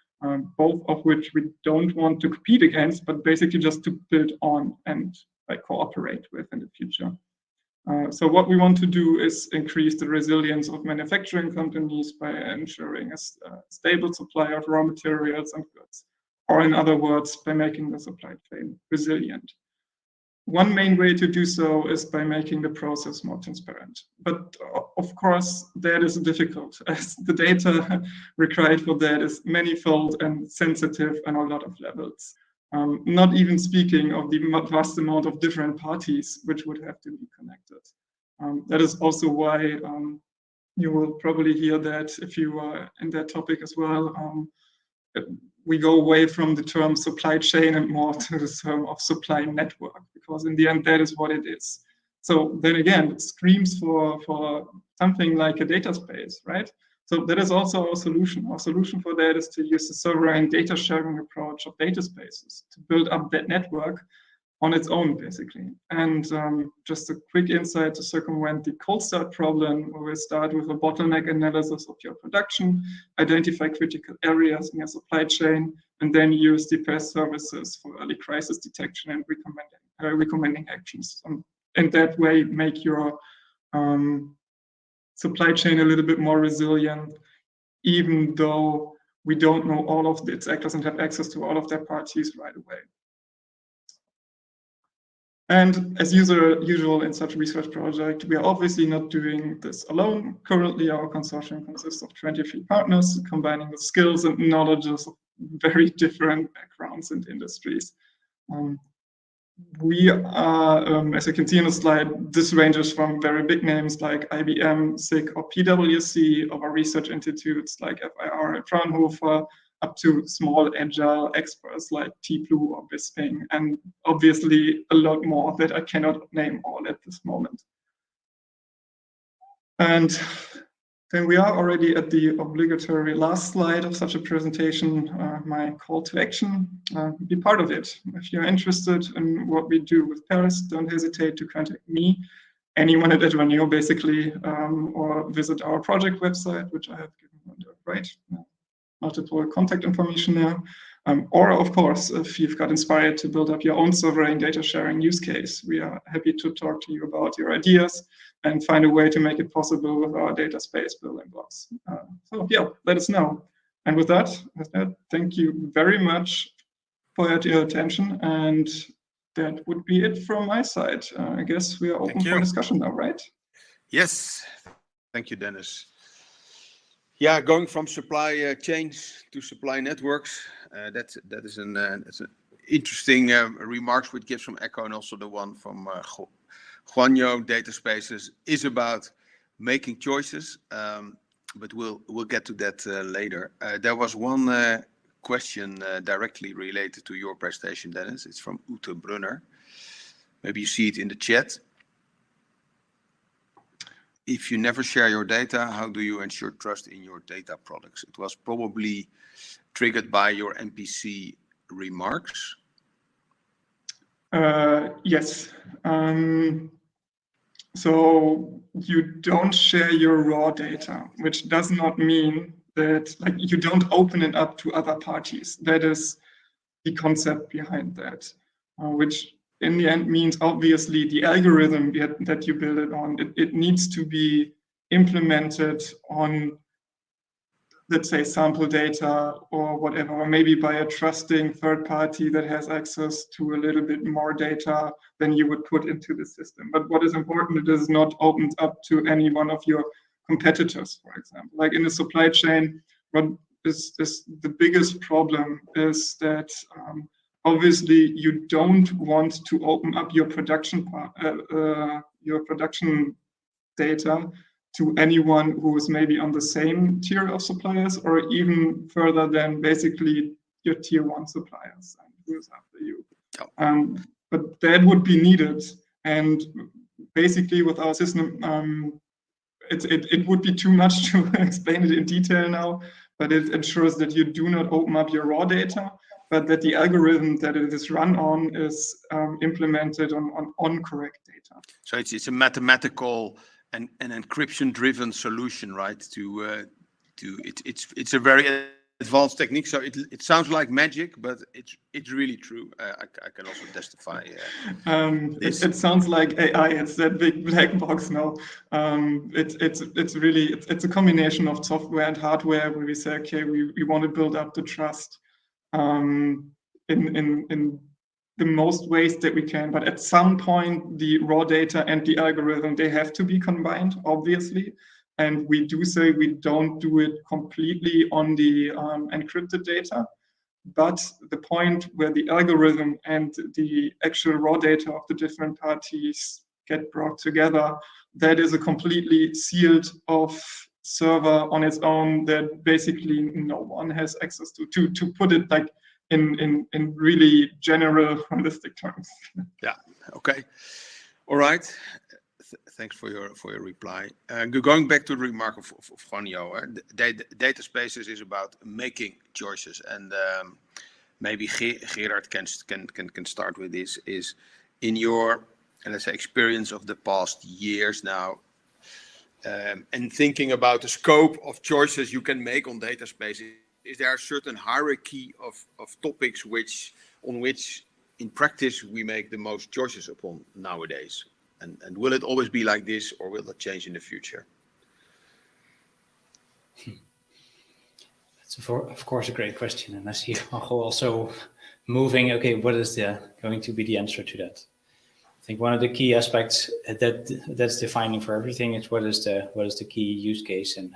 both of which we don't want to compete against, but basically just to build on and cooperate with in the future. So what we want to do is increase the resilience of manufacturing companies by ensuring a stable supply of raw materials and goods, or in other words, by making the supply chain resilient. One main way to do so is by making the process more transparent. But of course, that is difficult, as the data required for that is manifold and sensitive on a lot of levels. Not even speaking of the vast amount of different parties which would have to be connected. That is also why you will probably hear that if you are in that topic as well, we go away from the term supply chain and more to the term of supply network, because in the end, that is what it is. So then again, it screams for something like a data space, right? So that is also our solution. Our solution for that is to use the sovereign data sharing approach of data spaces to build up that network on its own, basically. And just a quick insight to circumvent the cold start problem, where we start with a bottleneck analysis of your production, identify critical areas in your supply chain, and then use the past services for early crisis detection and recommending actions. And that way, make your supply chain a little bit more resilient, even though we don't know all of its actors and have access to all of their parties right away. And as usual in such a research project, we are obviously not doing this alone. Currently, our consortium consists of 23 partners, combining the skills and knowledges of very different backgrounds and industries. We are, as you can see on the slide, this ranges from very big names like IBM, SIG, or PwC, over research institutes like FIR and Fraunhofer, up to small agile experts like T-Blue or Bisping, and obviously a lot more that I cannot name all at this moment. And then we are already at the obligatory last slide of such a presentation, my call to action. Be part of it. If you're interested in what we do with Paris, don't hesitate to contact me, anyone at Edwaneo basically, or visit our project website, which I have given on the right. Multiple contact information there. Or of course, if you've got inspired to build up your own sovereign data sharing use case, we are happy to talk to you about your ideas and find a way to make it possible with our data space building blocks. So yeah, let us know. And with that, thank you very much for your attention. And that would be it from my side. I guess we are open for discussion now, right? Yes, thank you, Dennis. Yeah, going from supply chains to supply networks, that is an interesting remarks which gives some echo, and also the one from Juanjo. Data spaces is about making choices, but we'll get to that later. There was one question directly related to your presentation, Dennis. It's from Ute Brunner. Maybe you see it in the chat. If you never share your data, how do you ensure trust in your data products? It was probably triggered by your MPC remarks. Yes. So you don't share your raw data, which does not mean that you don't open it up to other parties. That is the concept behind that, which in the end means obviously the algorithm that you build it on, it needs to be implemented on, let's say, sample data or whatever, or maybe by a trusting third party that has access to a little bit more data than you would put into the system. But what is important, it is not opened up to any one of your competitors, for example. Like in the supply chain, what is the biggest problem is that obviously you don't want to open up your production data to anyone who is maybe on the same tier of suppliers, or even further than basically your tier 1 suppliers and who is after you. But that would be needed. And basically with our system, it would be too much to explain it in detail now, but it ensures that you do not open up your raw data. but that the algorithm that it is run on is implemented on correct data. So it's a mathematical and an encryption-driven solution, right? It's a very advanced technique. So it sounds like magic, but it's really true. I can also testify. It sounds like AI. It's that big black box now. It's a combination of software and hardware where we say, okay, we want to build up the trust in the most ways that we can. But at some point, the raw data and the algorithm, they have to be combined, obviously. And we do say we don't do it completely on the encrypted data. But the point where the algorithm and the actual raw data of the different parties get brought together, that is a completely sealed off server on its own that basically no one has access to put it like in really general holistic terms. Yeah. Okay. All right. Thanks for your reply. Going back to the remark of Juanjo, data spaces is about making choices, and maybe Gerard can start with this. Is in your, let's say, experience of the past years now, and thinking about the scope of choices you can make on data spaces, is there a certain hierarchy of topics on which in practice we make the most choices upon nowadays? And will it always be like this, or will it change in the future? That's of course a great question, and I see also moving. Okay, what is going to be the answer to that? I think one of the key aspects that's defining for everything is what is the key use case and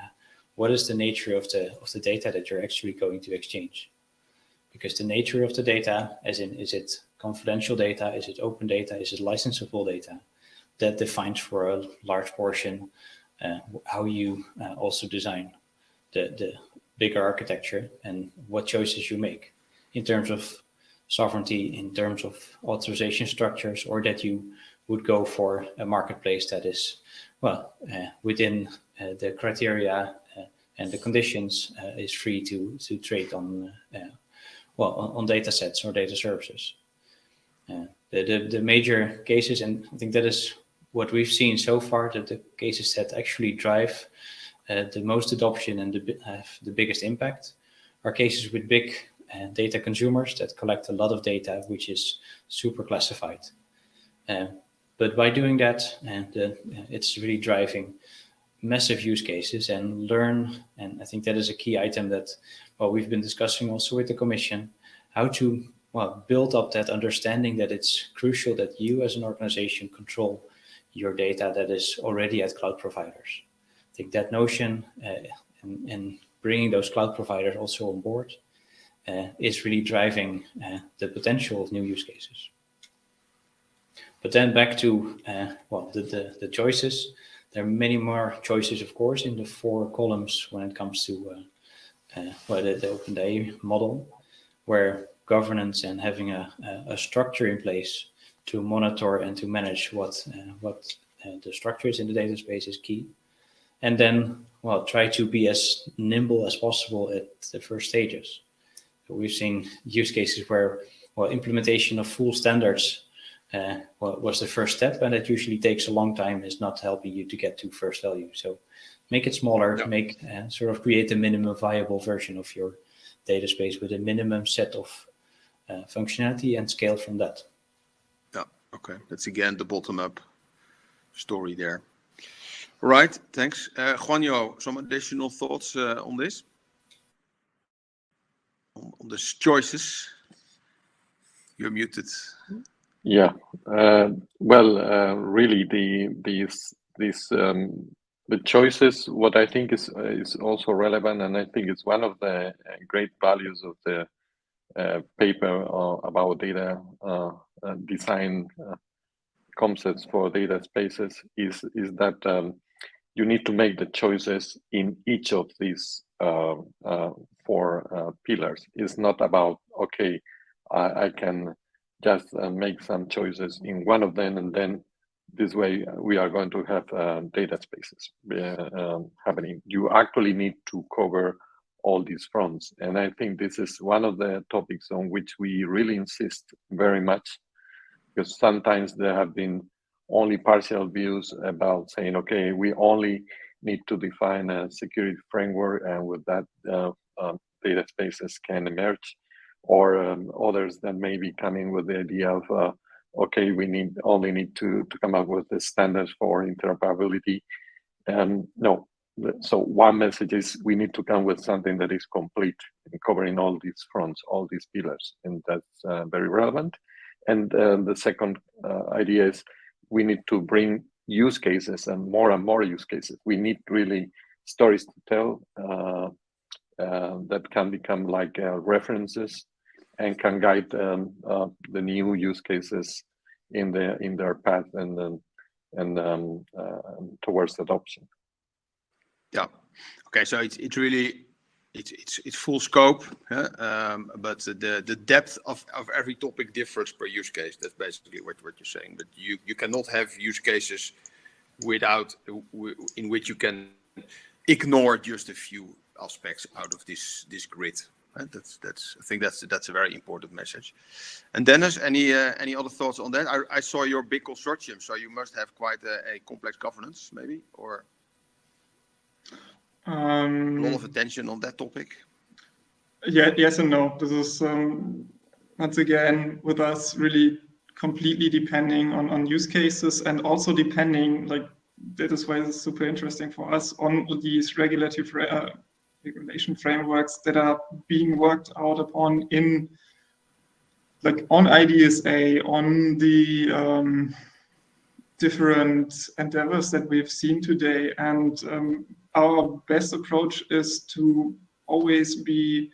what is the nature of the data that you're actually going to exchange. Because the nature of the data, as in, is it confidential data, is it open data, is it licensable data, that defines for a large portion how you also design the bigger architecture and what choices you make in terms of sovereignty, in terms of authorization structures, or that you would go for a marketplace that is within the criteria and the conditions is free to trade on on data sets or data services. The major cases, and I think that is what we've seen so far, that the cases that actually drive the most adoption and have the biggest impact are cases with big data consumers that collect a lot of data, which is super classified. But by doing that, it's really driving massive use cases and learn. And I think that is a key item that we've been discussing also with the Commission, how to build up that understanding that it's crucial that you as an organization control your data that is already at cloud providers. I think that notion and bringing those cloud providers also on board is really driving the potential of new use cases. But then back to the choices. There are many more choices, of course, in the 4 columns when it comes to the open data model, where governance and having a structure in place to monitor and to manage what the structure is in the data space is key. And then, try to be as nimble as possible at the first stages. So we've seen use cases where, implementation of full standards was the first step, and it usually takes a long time, is not helping you to get to first value. So make it smaller, make create a minimum viable version of your data space with a minimum set of functionality and scale from that. Yeah, okay. That's again the bottom-up story there. All right, thanks. Juanjo, some additional thoughts on this? On the choices? You're muted. Yeah. Really, the choices. What I think is also relevant, and I think it's one of the great values of the paper about data design concepts for data spaces is that you need to make the choices in each of these 4 pillars. It's not about, okay, I can just make some choices in one of them, and then this way we are going to have data spaces happening. You actually need to cover all these fronts. And I think this is one of the topics on which we really insist very much, because sometimes there have been only partial views about saying, okay, we only need to define a security framework, and with that, data spaces can emerge, or others that may be coming with the idea of, okay, we only need to come up with the standards for interoperability. No. So one message is we need to come with something that is complete and covering all these fronts, all these pillars, and that's very relevant. And the second idea is we need to bring use cases and more use cases. We need really stories to tell that can become like references and can guide the new use cases in their path and towards adoption. Yeah. Okay. So it's really it's full scope, but the depth of every topic differs per use case. That's basically what you're saying. But you cannot have use cases in which you can ignore just a few aspects out of this grid. Right? I think that's a very important message. And Dennis, any other thoughts on that? I saw your big consortium, so you must have quite a complex governance, maybe, or a lot of attention on that topic. Yeah, yes and no. This is once again with us really completely depending on use cases, and also depending, like that is why it's super interesting for us, on these regulation frameworks that are being worked out upon in, like, on IDSA, on the different endeavors that we've seen today. And our best approach is to always be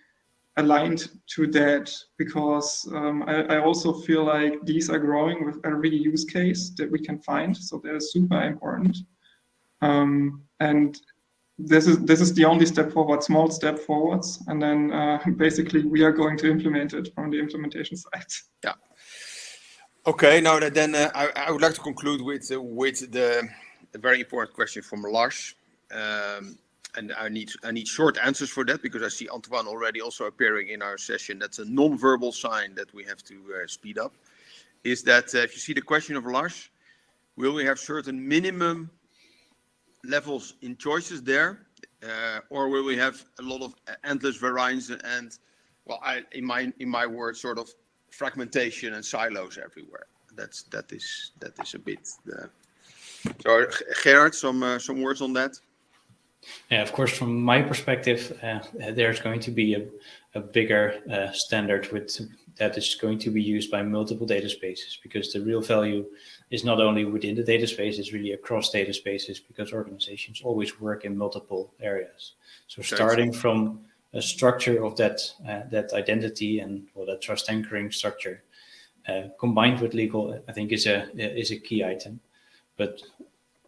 aligned to that, because I also feel like these are growing with every use case that we can find. So they're super important. And this is the only step forward, small step forwards. And then basically we are going to implement it from the implementation side. Yeah. Okay, now then I would like to conclude with the very important question from Lars, and I need short answers for that, because I see Antoine already also appearing in our session. That's a non-verbal sign that we have to speed up. Is that if you see the question of Lars, will we have certain minimum levels in choices there, or will we have a lot of endless variance and, well, in my words, sort of fragmentation and silos everywhere? That is a bit. So Gerard, some words on that. Yeah, of course, from my perspective, there's going to be a bigger standard that is going to be used by multiple data spaces, because the real value is not only within the data space, it's really across data spaces, because organizations always work in multiple areas. So starting from a structure of that identity and that trust anchoring structure, combined with legal, I think is a key item. But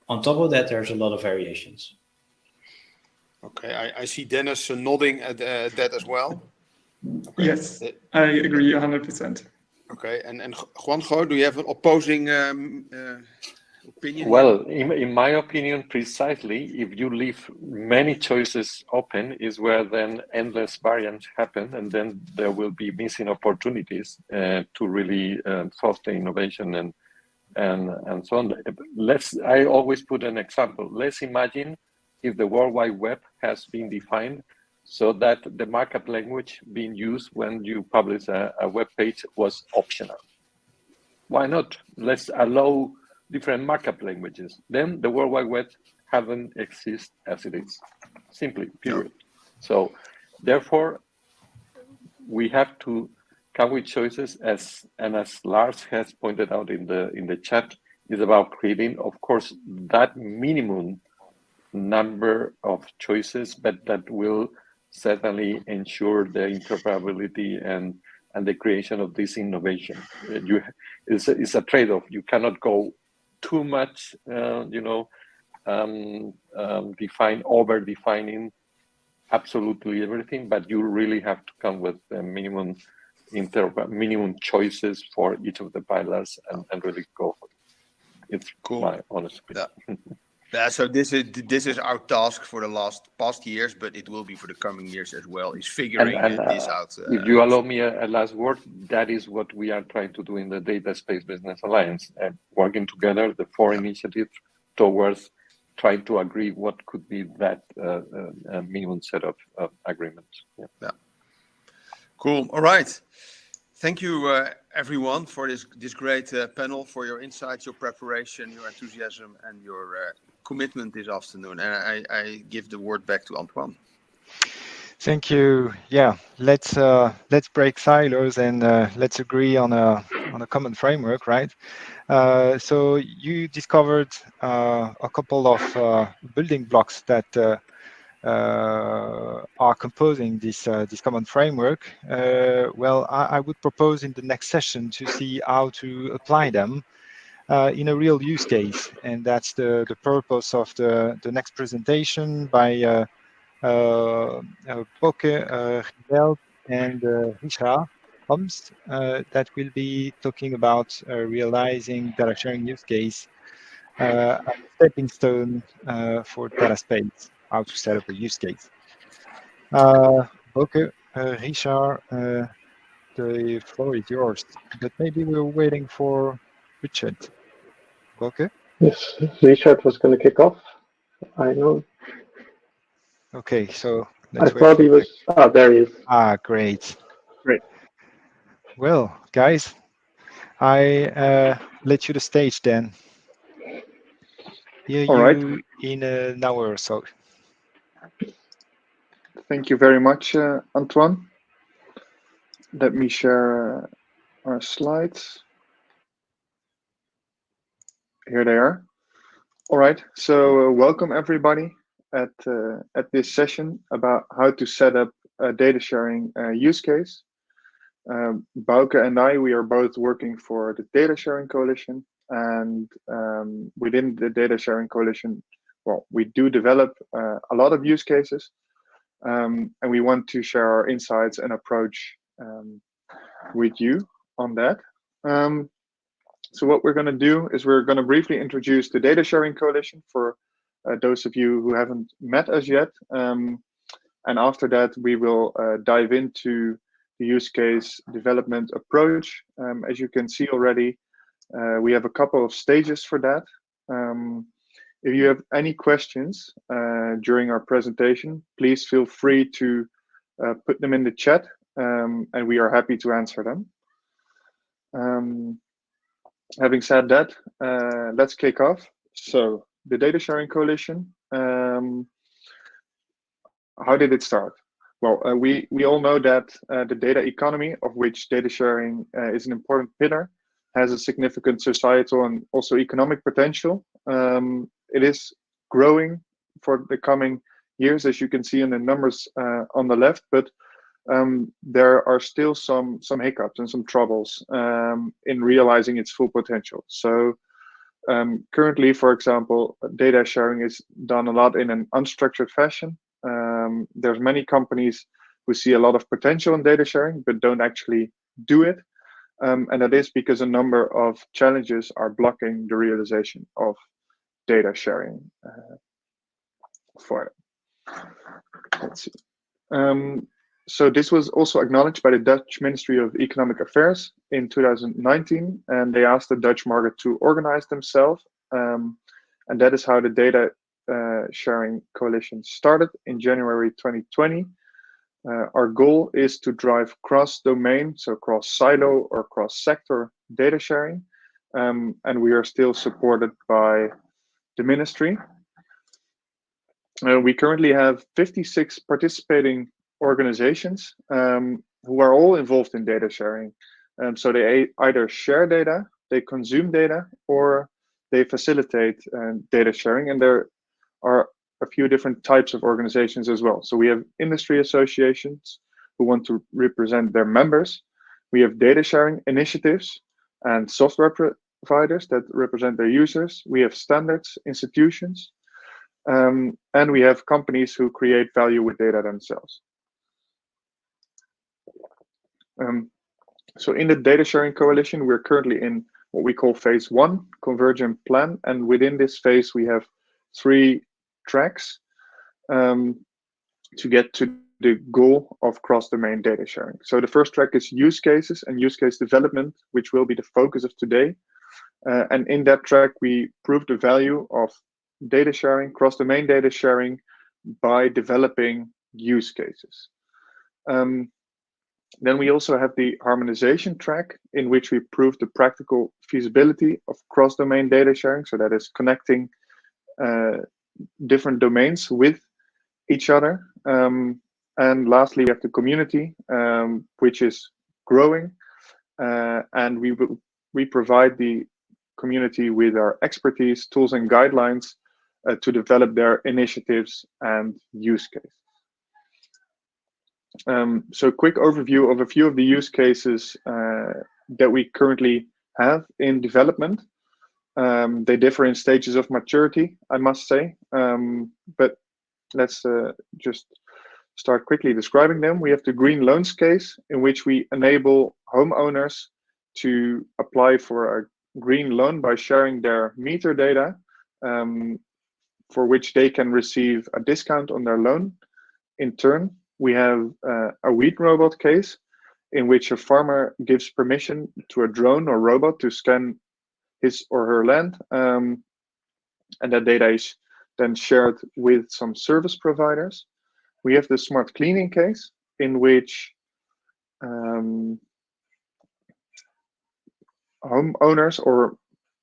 on top of that, there's a lot of variations. Okay, I see Dennis nodding at that as well. Okay. Yes, I agree 100%. Okay, and Juanjo, do you have an opposing opinion? Well, in my opinion, precisely, if you leave many choices open is where then endless variants happen, and then there will be missing opportunities to really foster innovation and so on. I always put an example. Let's imagine if the World Wide Web has been defined so that the markup language being used when you publish a web page was optional. Why not? Let's allow different markup languages. Then the World Wide Web haven't exist as it is. Simply, period. So therefore, we have to come with choices, as Lars has pointed out in the chat, is about creating, of course, that minimum number of choices, but that will certainly ensure the interoperability and the creation of this innovation. It's a trade-off. You cannot go too much, over-defining absolutely everything, but you really have to come with the minimum choices for each of the pillars and really go for it. It's cool. My honest opinion. So this is our task for the past years, but it will be for the coming years as well. Is figuring this out. If you allow me a last word, that is what we are trying to do in the Data Space Business Alliance, working together, the four initiatives towards trying to agree what could be that minimum set of agreements. Yeah. Cool. All right. Thank you, everyone, for this great panel, for your insights, your preparation, your enthusiasm, and your commitment this afternoon. And I give the word back to Antoine. Thank you. Yeah, let's break silos and let's agree on a common framework, right? So you discovered a couple of building blocks that are composing this common framework. Well, I would propose in the next session to see how to apply them in a real use case, and that's the purpose of the next presentation by Boke, Geld, and Richard Homs that will be talking about realizing data sharing use case as a stepping stone for data space, how to set up a use case. Boke, Richard, the floor is yours, but maybe we're waiting for Richard. Boke? Yes, Richard was going to kick off. I know. Okay, so I let's wait. thought he was. Ah, there he is. Ah, great. Great. Well, guys, I let you the stage then. Hear All right. you in an hour or so. Thank you very much, Antoine. Let me share our slides. Here they are. All right. So welcome everybody at this session about how to set up a data sharing use case. Bauke and I, we are both working for the Data Sharing Coalition, and within the Data Sharing Coalition, well, we do develop a lot of use cases, and we want to share our insights and approach with you on that. So what we're going to do is we're going to briefly introduce the Data Sharing Coalition for those of you who haven't met us yet. And after that, we will dive into the use case development approach. As you can see already, we have a couple of stages for that. If you have any questions during our presentation, please feel free to put them in the chat, and we are happy to answer them. Having said that, let's kick off. So the Data Sharing Coalition, how did it start? Well, we all know that the data economy, of which data sharing is an important pillar, has a significant societal and also economic potential. It is growing for the coming years, as you can see in the numbers on the left, but there are still some hiccups and some troubles in realizing its full potential. So currently, for example, data sharing is done a lot in an unstructured fashion. There's many companies who see a lot of potential in data sharing, but don't actually do it. And that is because a number of challenges are blocking the realization of data sharing for it. Let's see. So this was also acknowledged by the Dutch Ministry of Economic Affairs in 2019, and they asked the Dutch market to organize themselves. And that is how the Data Sharing Coalition started in January 2020. Our goal is to drive cross-domain, so cross-silo or cross-sector data sharing, and we are still supported by the ministry. We currently have 56 participating organizations who are all involved in data sharing. So they either share data, they consume data, or they facilitate data sharing, and there are a few different types of organizations as well. So we have industry associations who want to represent their members. We have data sharing initiatives and software providers that represent their users. We have standards institutions, and we have companies who create value with data themselves. So in the Data Sharing Coalition, we're currently in what we call phase 1, convergent plan. And within this phase, we have 3 tracks to get to the goal of cross-domain data sharing. So the first track is use cases and use case development, which will be the focus of today. And in that track, we prove the value of data sharing, cross-domain data sharing, by developing use cases. Then we also have the harmonization track, in which we prove the practical feasibility of cross-domain data sharing. So that is connecting different domains with each other. And lastly, we have the community, which is growing, and we provide the community with our expertise, tools, and guidelines to develop their initiatives and use cases. So quick overview of a few of the use cases that we currently have in development. They differ in stages of maturity, I must say, but let's just start quickly describing them. We have the green loans case, in which we enable homeowners to apply for a green loan by sharing their meter data, for which they can receive a discount on their loan. In turn, we have a weed robot case, in which a farmer gives permission to a drone or robot to scan his or her land, and that data is then shared with some service providers. We have the smart cleaning case, in which homeowners, or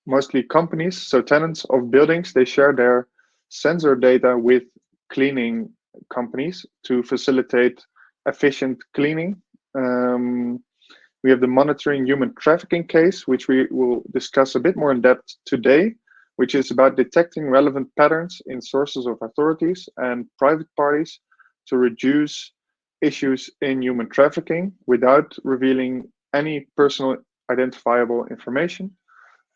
mostly companies, so tenants of buildings, they share their sensor data with cleaning companies to facilitate efficient cleaning. We have the monitoring human trafficking case, which we will discuss a bit more in depth today, which is about detecting relevant patterns in sources of authorities and private parties to reduce issues in human trafficking without revealing any personal identifiable information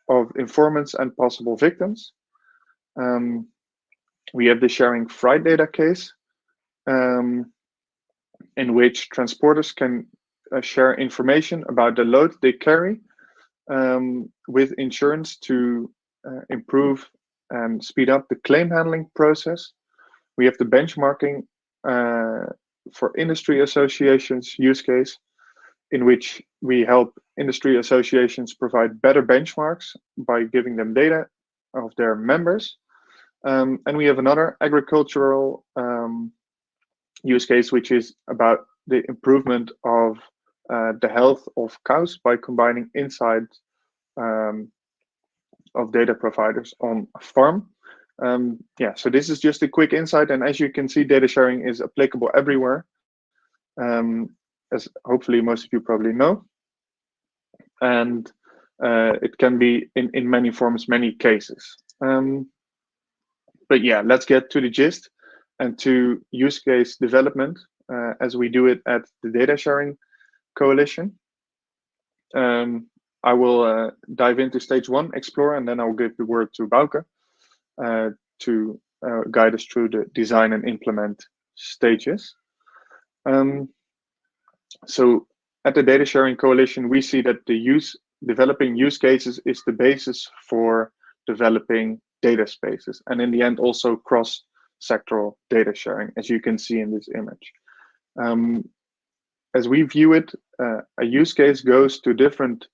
of informants and possible victims. We have the sharing freight data case, in which transporters can share information about the load they carry with insurance to improve and speed up the claim handling process. We have the benchmarking for industry associations use case, in which we help industry associations provide better benchmarks by giving them data of their members. And we have another agricultural use case, which is about the improvement of the health of cows by combining insights of data providers on a farm. Yeah, so this is just a quick insight, and as you can see, data sharing is applicable everywhere, as hopefully most of you probably know, and it can be in many forms, many cases. But yeah, let's get to the gist and to use case development as we do it at the Data Sharing Coalition. I will dive into stage 1, explore, and then I'll give the word to Bauke to guide us through the design and implement stages. So at the Data Sharing Coalition, we see that developing use cases is the basis for developing data spaces, and in the end also cross-sectoral data sharing, as you can see in this image. As we view it, a use case goes to different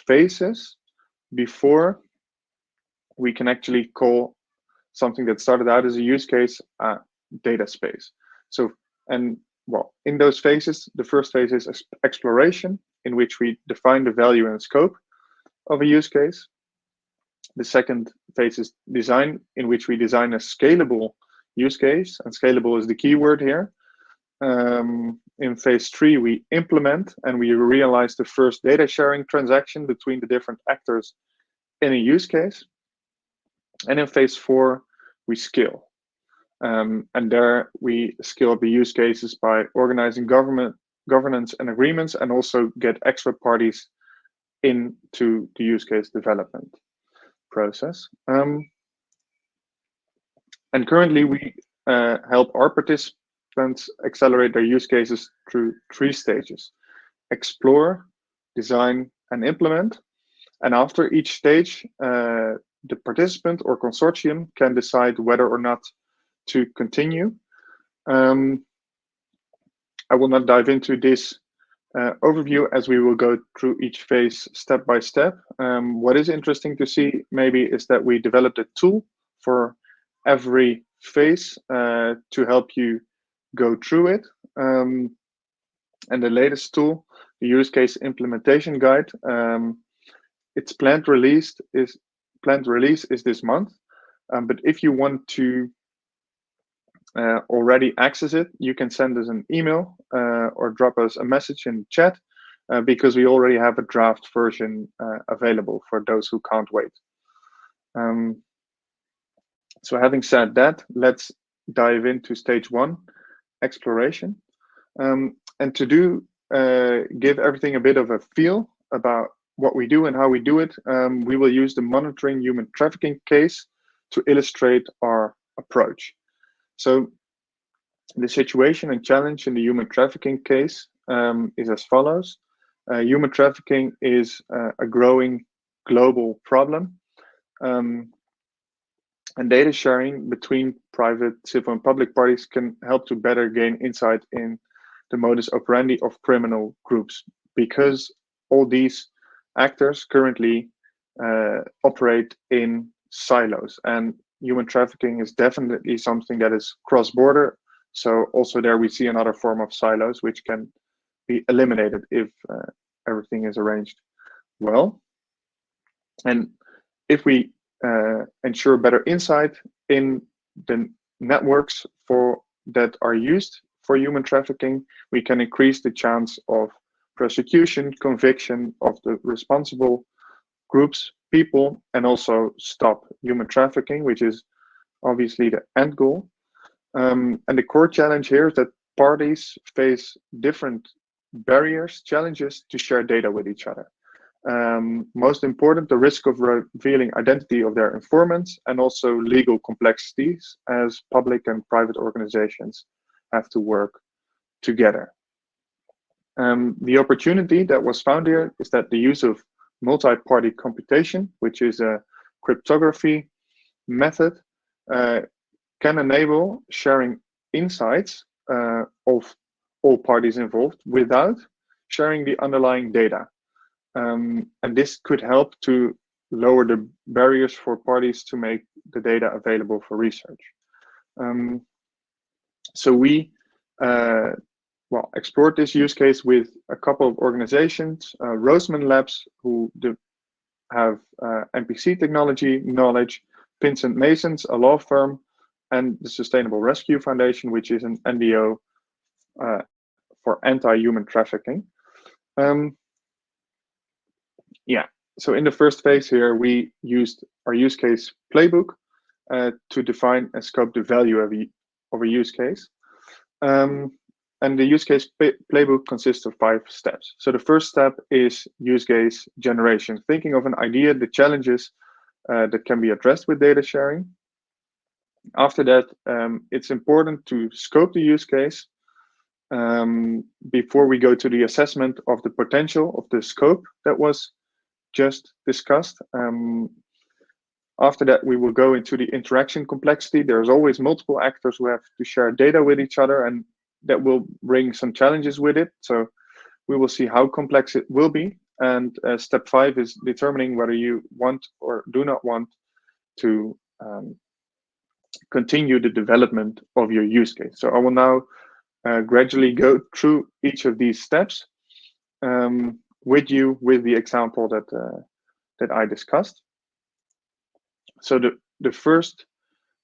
phases before we can actually call something that started out as a use case a data space. So, and well, in those phases, the first phase is exploration, in which we define the value and scope of a use case. The second phase is design, in which we design a scalable use case, and scalable is the key word here. In phase 3, we implement, and we realize the first data sharing transaction between the different actors in a use case. And in phase 4, we scale. And there we scale up the use cases by organizing governance and agreements, and also get extra parties into the use case development process. And currently we help our participants accelerate their use cases through 3 stages: explore, design, and implement. And after each stage, the participant or consortium can decide whether or not to continue. I will not dive into this overview as we will go through each phase step by step. What is interesting to see maybe is that we developed a tool for every phase to help you go through it. And the latest tool, the use case implementation guide, its planned release is this month. But if you want to already access it, you can send us an email or drop us a message in the chat because we already have a draft version available for those who can't wait. So having said that, let's dive into stage 1, exploration. And to give everything a bit of a feel about what we do and how we do it, we will use the monitoring human trafficking case to illustrate our approach. So the situation and challenge in the human trafficking case is as follows. Human trafficking is a growing global problem. And data sharing between private, civil, and public parties can help to better gain insight in the modus operandi of criminal groups, because all these actors currently operate in silos, and human trafficking is definitely something that is cross-border. So also there we see another form of silos which can be eliminated if everything is arranged well. And if we ensure better insight in the networks that are used for human trafficking, we can increase the chance of prosecution, conviction of the responsible groups, people, and also stop human trafficking, which is obviously the end goal. And the core challenge here is that parties face different barriers, challenges to share data with each other. Most important, the risk of revealing identity of their informants, and also legal complexities as public and private organizations have to work together. The opportunity that was found here is that the use of multi-party computation, which is a cryptography method, can enable sharing insights of all parties involved without sharing the underlying data. And this could help to lower the barriers for parties to make the data available for research. So we explored this use case with a couple of organizations, Roseman Labs, who have NPC technology knowledge, Vincent Masons, a law firm, and the Sustainable Rescue Foundation, which is an NGO for anti-human trafficking. So in the first phase here, we used our use case playbook to define and scope the value of a use case. And the use case playbook consists of 5 steps. So the first step is use case generation, thinking of an idea, the challenges that can be addressed with data sharing. After that, it's important to scope the use case before we go to the assessment of the potential of the scope that was just discussed. After that, we will go into the interaction complexity. There's always multiple actors who have to share data with each other, and that will bring some challenges with it. So we will see how complex it will be. And step 5 is determining whether you want or do not want to continue the development of your use case. So I will now gradually go through each of these steps with the example that I discussed. So the first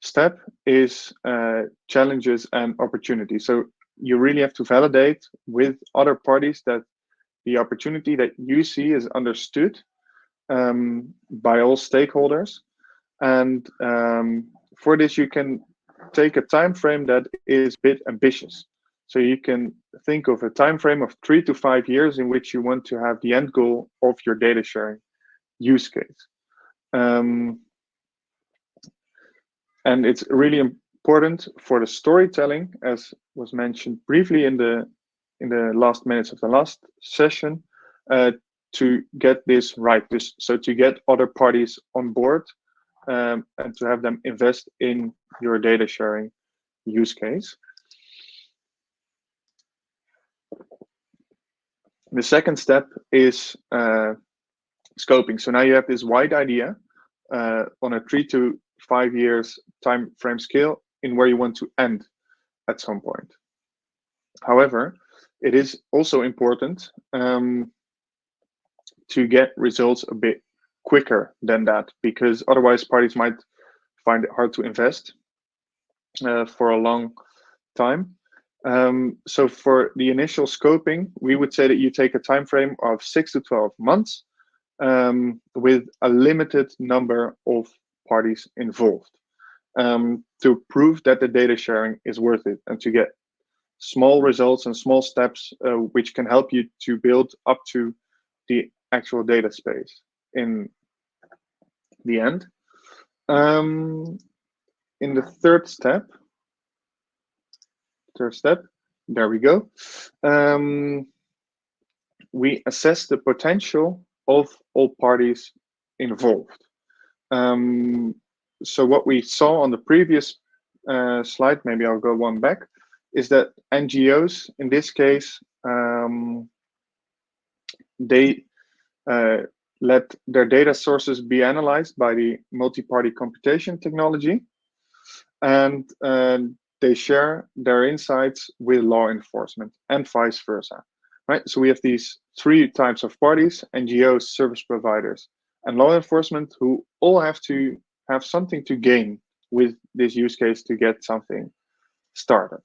step is challenges and opportunities. So you really have to validate with other parties that the opportunity that you see is understood by all stakeholders. And for this, you can take a time frame that is a bit ambitious. So you can think of a time frame of 3 to 5 years in which you want to have the end goal of your data sharing use case. And it's really important for the storytelling, as was mentioned briefly in the last minutes of the last session, to get this right. So to get other parties on board and to have them invest in your data sharing use case. The second step is scoping. So now you have this wide idea on a 3 to 5 years time frame scale in where you want to end at some point. However, it is also important to get results a bit quicker than that, because otherwise parties might find it hard to invest for a long time. So for the initial scoping, we would say that you take a time frame of 6 to 12 months with a limited number of parties involved to prove that the data sharing is worth it, and to get small results and small steps which can help you to build up to the actual data space in the end. In the third step, there we go. We assess the potential of all parties involved. So what we saw on the previous slide, maybe I'll go one back, is that NGOs, in this case, they let their data sources be analyzed by the multi-party computation technology, and they share their insights with law enforcement and vice versa, right? So we have these three types of parties: NGOs, service providers, and law enforcement, who all have to have something to gain with this use case to get something started.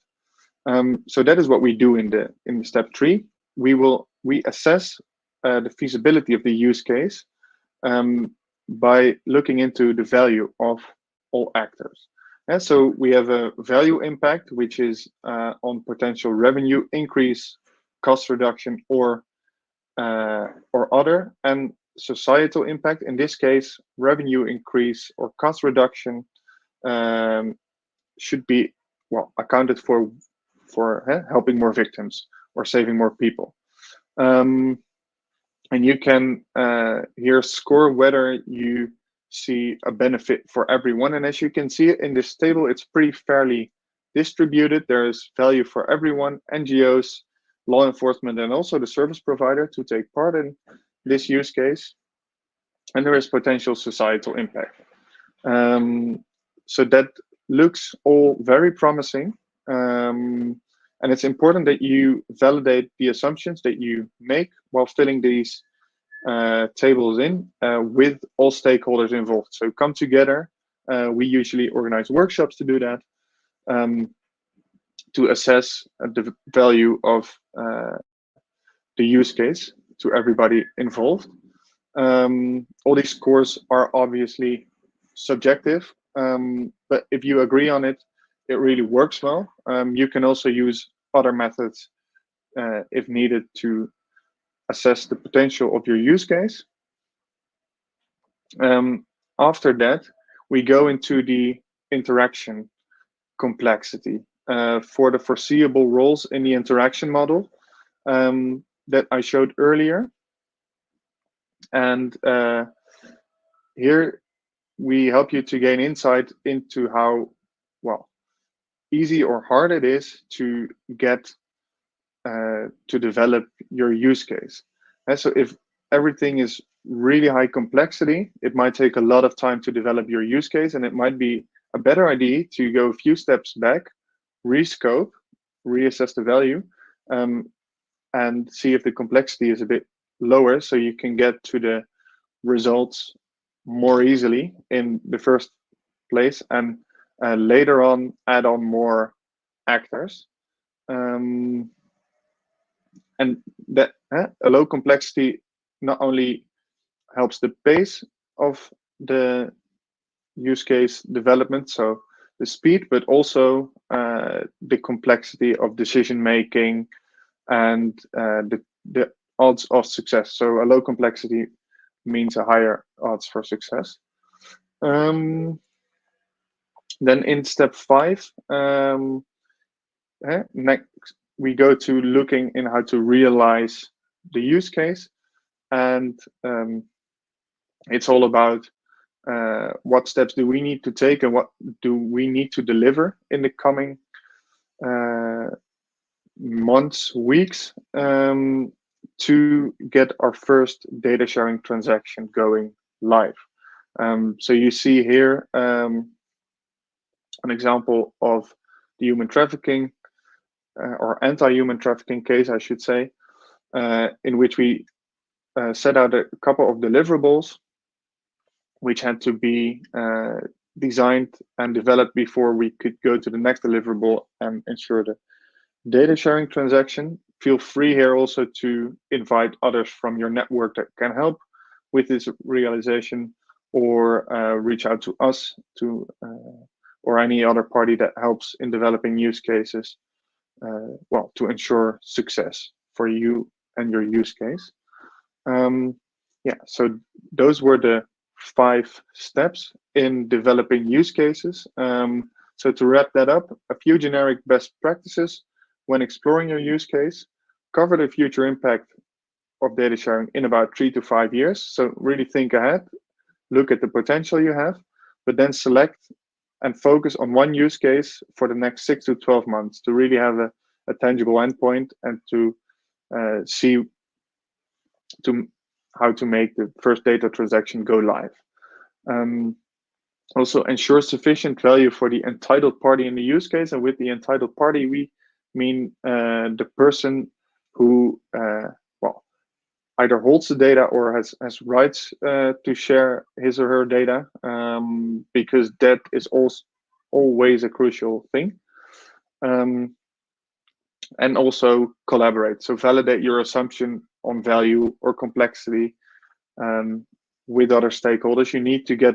So that is what we do in the step 3. We assess the feasibility of the use case by looking into the value of all actors. And so we have a value impact, which is on potential revenue increase, cost reduction, or other, and societal impact. In this case, revenue increase or cost reduction should be accounted for helping more victims or saving more people. And you can here score whether you see a benefit for everyone. And as you can see in this table, it's pretty fairly distributed. There is value for everyone: NGOs, law enforcement, and also the service provider to take part in this use case. And there is potential societal impact. So that looks all very promising. And it's important that you validate the assumptions that you make while filling these tables in with all stakeholders involved. So come together. We usually organize workshops to do that, to assess the value of the use case to everybody involved. All these scores are obviously subjective, but if you agree on it, it really works well. You can also use other methods if needed to assess the potential of your use case. After that, we go into the interaction complexity for the foreseeable roles in the interaction model that I showed earlier. And here we help you to gain insight into how easy or hard it is to get to develop your use case. And so if everything is really high complexity, it might take a lot of time to develop your use case, and it might be a better idea to go a few steps back, rescope, reassess the value, and see if the complexity is a bit lower, so you can get to the results more easily in the first place, and later on add on more actors. And that a low complexity not only helps the pace of the use case development, so the speed, but also the complexity of decision making and the odds of success. So a low complexity means a higher odds for success. Then in step 5, next we go to looking in how to realize the use case, and it's all about what steps do we need to take and what do we need to deliver in the coming months, weeks, to get our first data sharing transaction going live. So you see here an example of the human trafficking or anti-human trafficking case, I should say, in which we set out a couple of deliverables which had to be designed and developed before we could go to the next deliverable and ensure the data sharing transaction. Feel free here also to invite others from your network that can help with this realization, or reach out to us or any other party that helps in developing use cases, well, to ensure success for you and your use case. Yeah, so those were the 5 steps in developing use cases. So to wrap that up, a few generic best practices when exploring your use case: cover the future impact of data sharing in about 3 to 5 years. So really think ahead, look at the potential you have, but then select and focus on one use case for the next 6 to 12 months to really have a tangible endpoint and to see how to make the first data transaction go live. Also ensure sufficient value for the entitled party in the use case. And with the entitled party, we mean the person who well, either holds the data or has rights to share his or her data, because that is also always a crucial thing. And also collaborate. So validate your assumption on value or complexity with other stakeholders. You need to get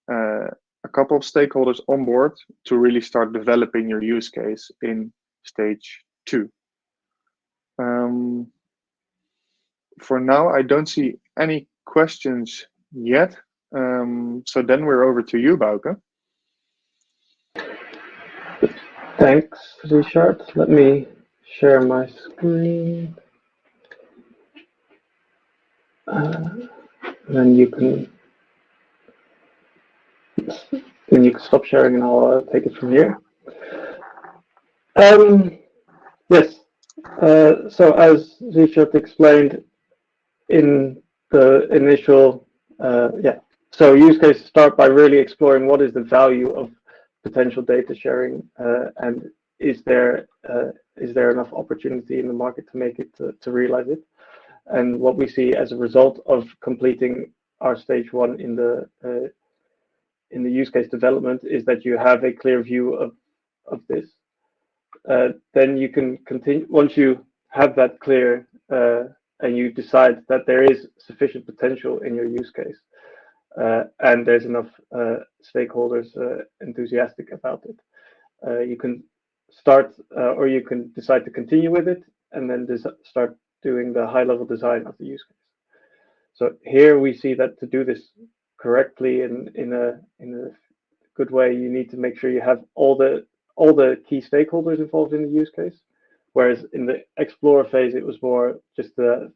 a couple of stakeholders on board to really start developing your use case in stage 2. For now, I don't see any questions yet. So then we're over to you, Bouke. Thanks, Richard. Let me share my screen. Then you can stop sharing, and I'll take it from here. Yes. So as Richard explained in the initial, so use cases start by really exploring what is the value of potential data sharing, and is there enough opportunity in the market to make it to realize it. And what we see as a result of completing our stage 1 in the use case development is that you have a clear view of this. Then you can continue, once you have that clear and you decide that there is sufficient potential in your use case, and there's enough stakeholders enthusiastic about it, you can start or you can decide to continue with it and then start doing the high-level design of the use case. So here we see that to do this correctly in a good way, you need to make sure you have all the key stakeholders involved in the use case. Whereas in the Explorer phase, it was more just the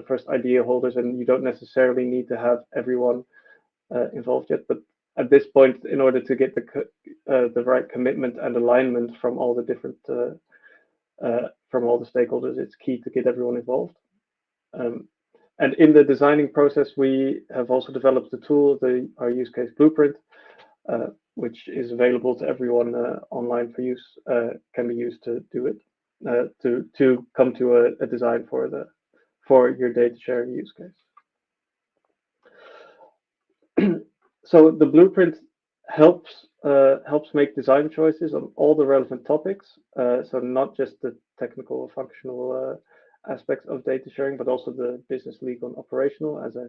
first idea holders, and you don't necessarily need to have everyone involved yet. But at this point, in order to get the right commitment and alignment from all the different from all the stakeholders, it's key to get everyone involved. And in the designing process, we have also developed a tool, our use case blueprint, which is available to everyone online for use, can be used to do it, to come to a design for your data sharing use case. So the blueprint helps make design choices on all the relevant topics. So not just the technical or functional aspects of data sharing, but also the business, legal, and operational, as I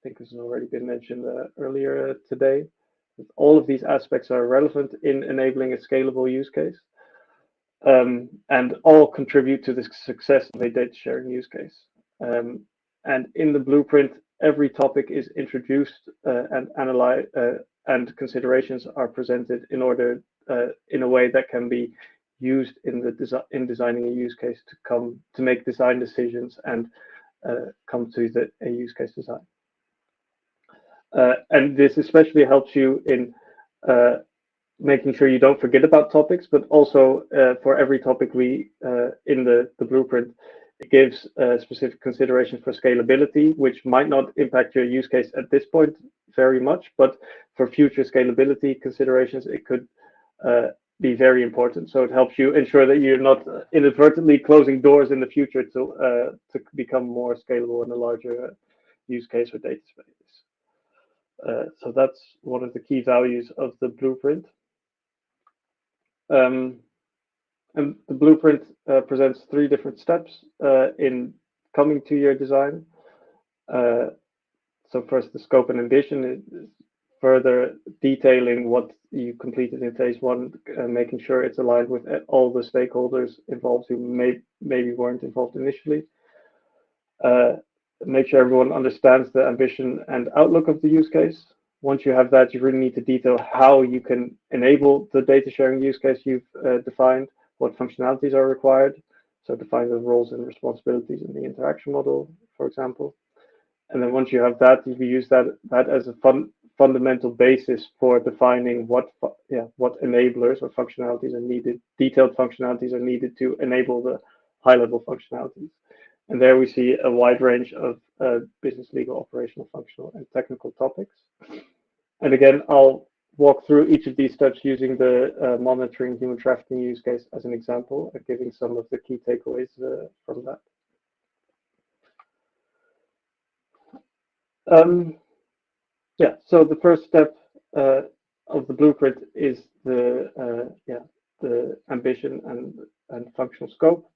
think has already been mentioned earlier today. All of these aspects are relevant in enabling a scalable use case, and all contribute to the success of a data sharing use case. And in the blueprint, every topic is introduced and analyzed, and considerations are presented in order in a way that can be used in designing a use case to make design decisions and come to a use case design. And this especially helps you in making sure you don't forget about topics, but also for every topic in the blueprint, it gives specific considerations for scalability, which might not impact your use case at this point very much, but for future scalability considerations, it could be very important. So it helps you ensure that you're not inadvertently closing doors in the future to become more scalable in a larger use case or data space. So that's one of the key values of the blueprint. And the blueprint presents 3 different steps in coming to your design. So first, the scope and ambition is further detailing what you completed in phase 1, making sure it's aligned with all the stakeholders involved who maybe weren't involved initially. Make sure everyone understands the ambition and outlook of the use case. Once you have that, you really need to detail how you can enable the data sharing use case you've defined, what functionalities are required. So define the roles and responsibilities in the interaction model, for example. And then once you have that, you can use that as a fundamental basis for defining what enablers or functionalities are needed, detailed functionalities are needed to enable the high-level functionalities. And there we see a wide range of business, legal, operational, functional, and technical topics. And again, I'll walk through each of these steps using the monitoring human trafficking use case as an example, and giving some of the key takeaways from that. So the first step of the blueprint is the ambition and functional scope.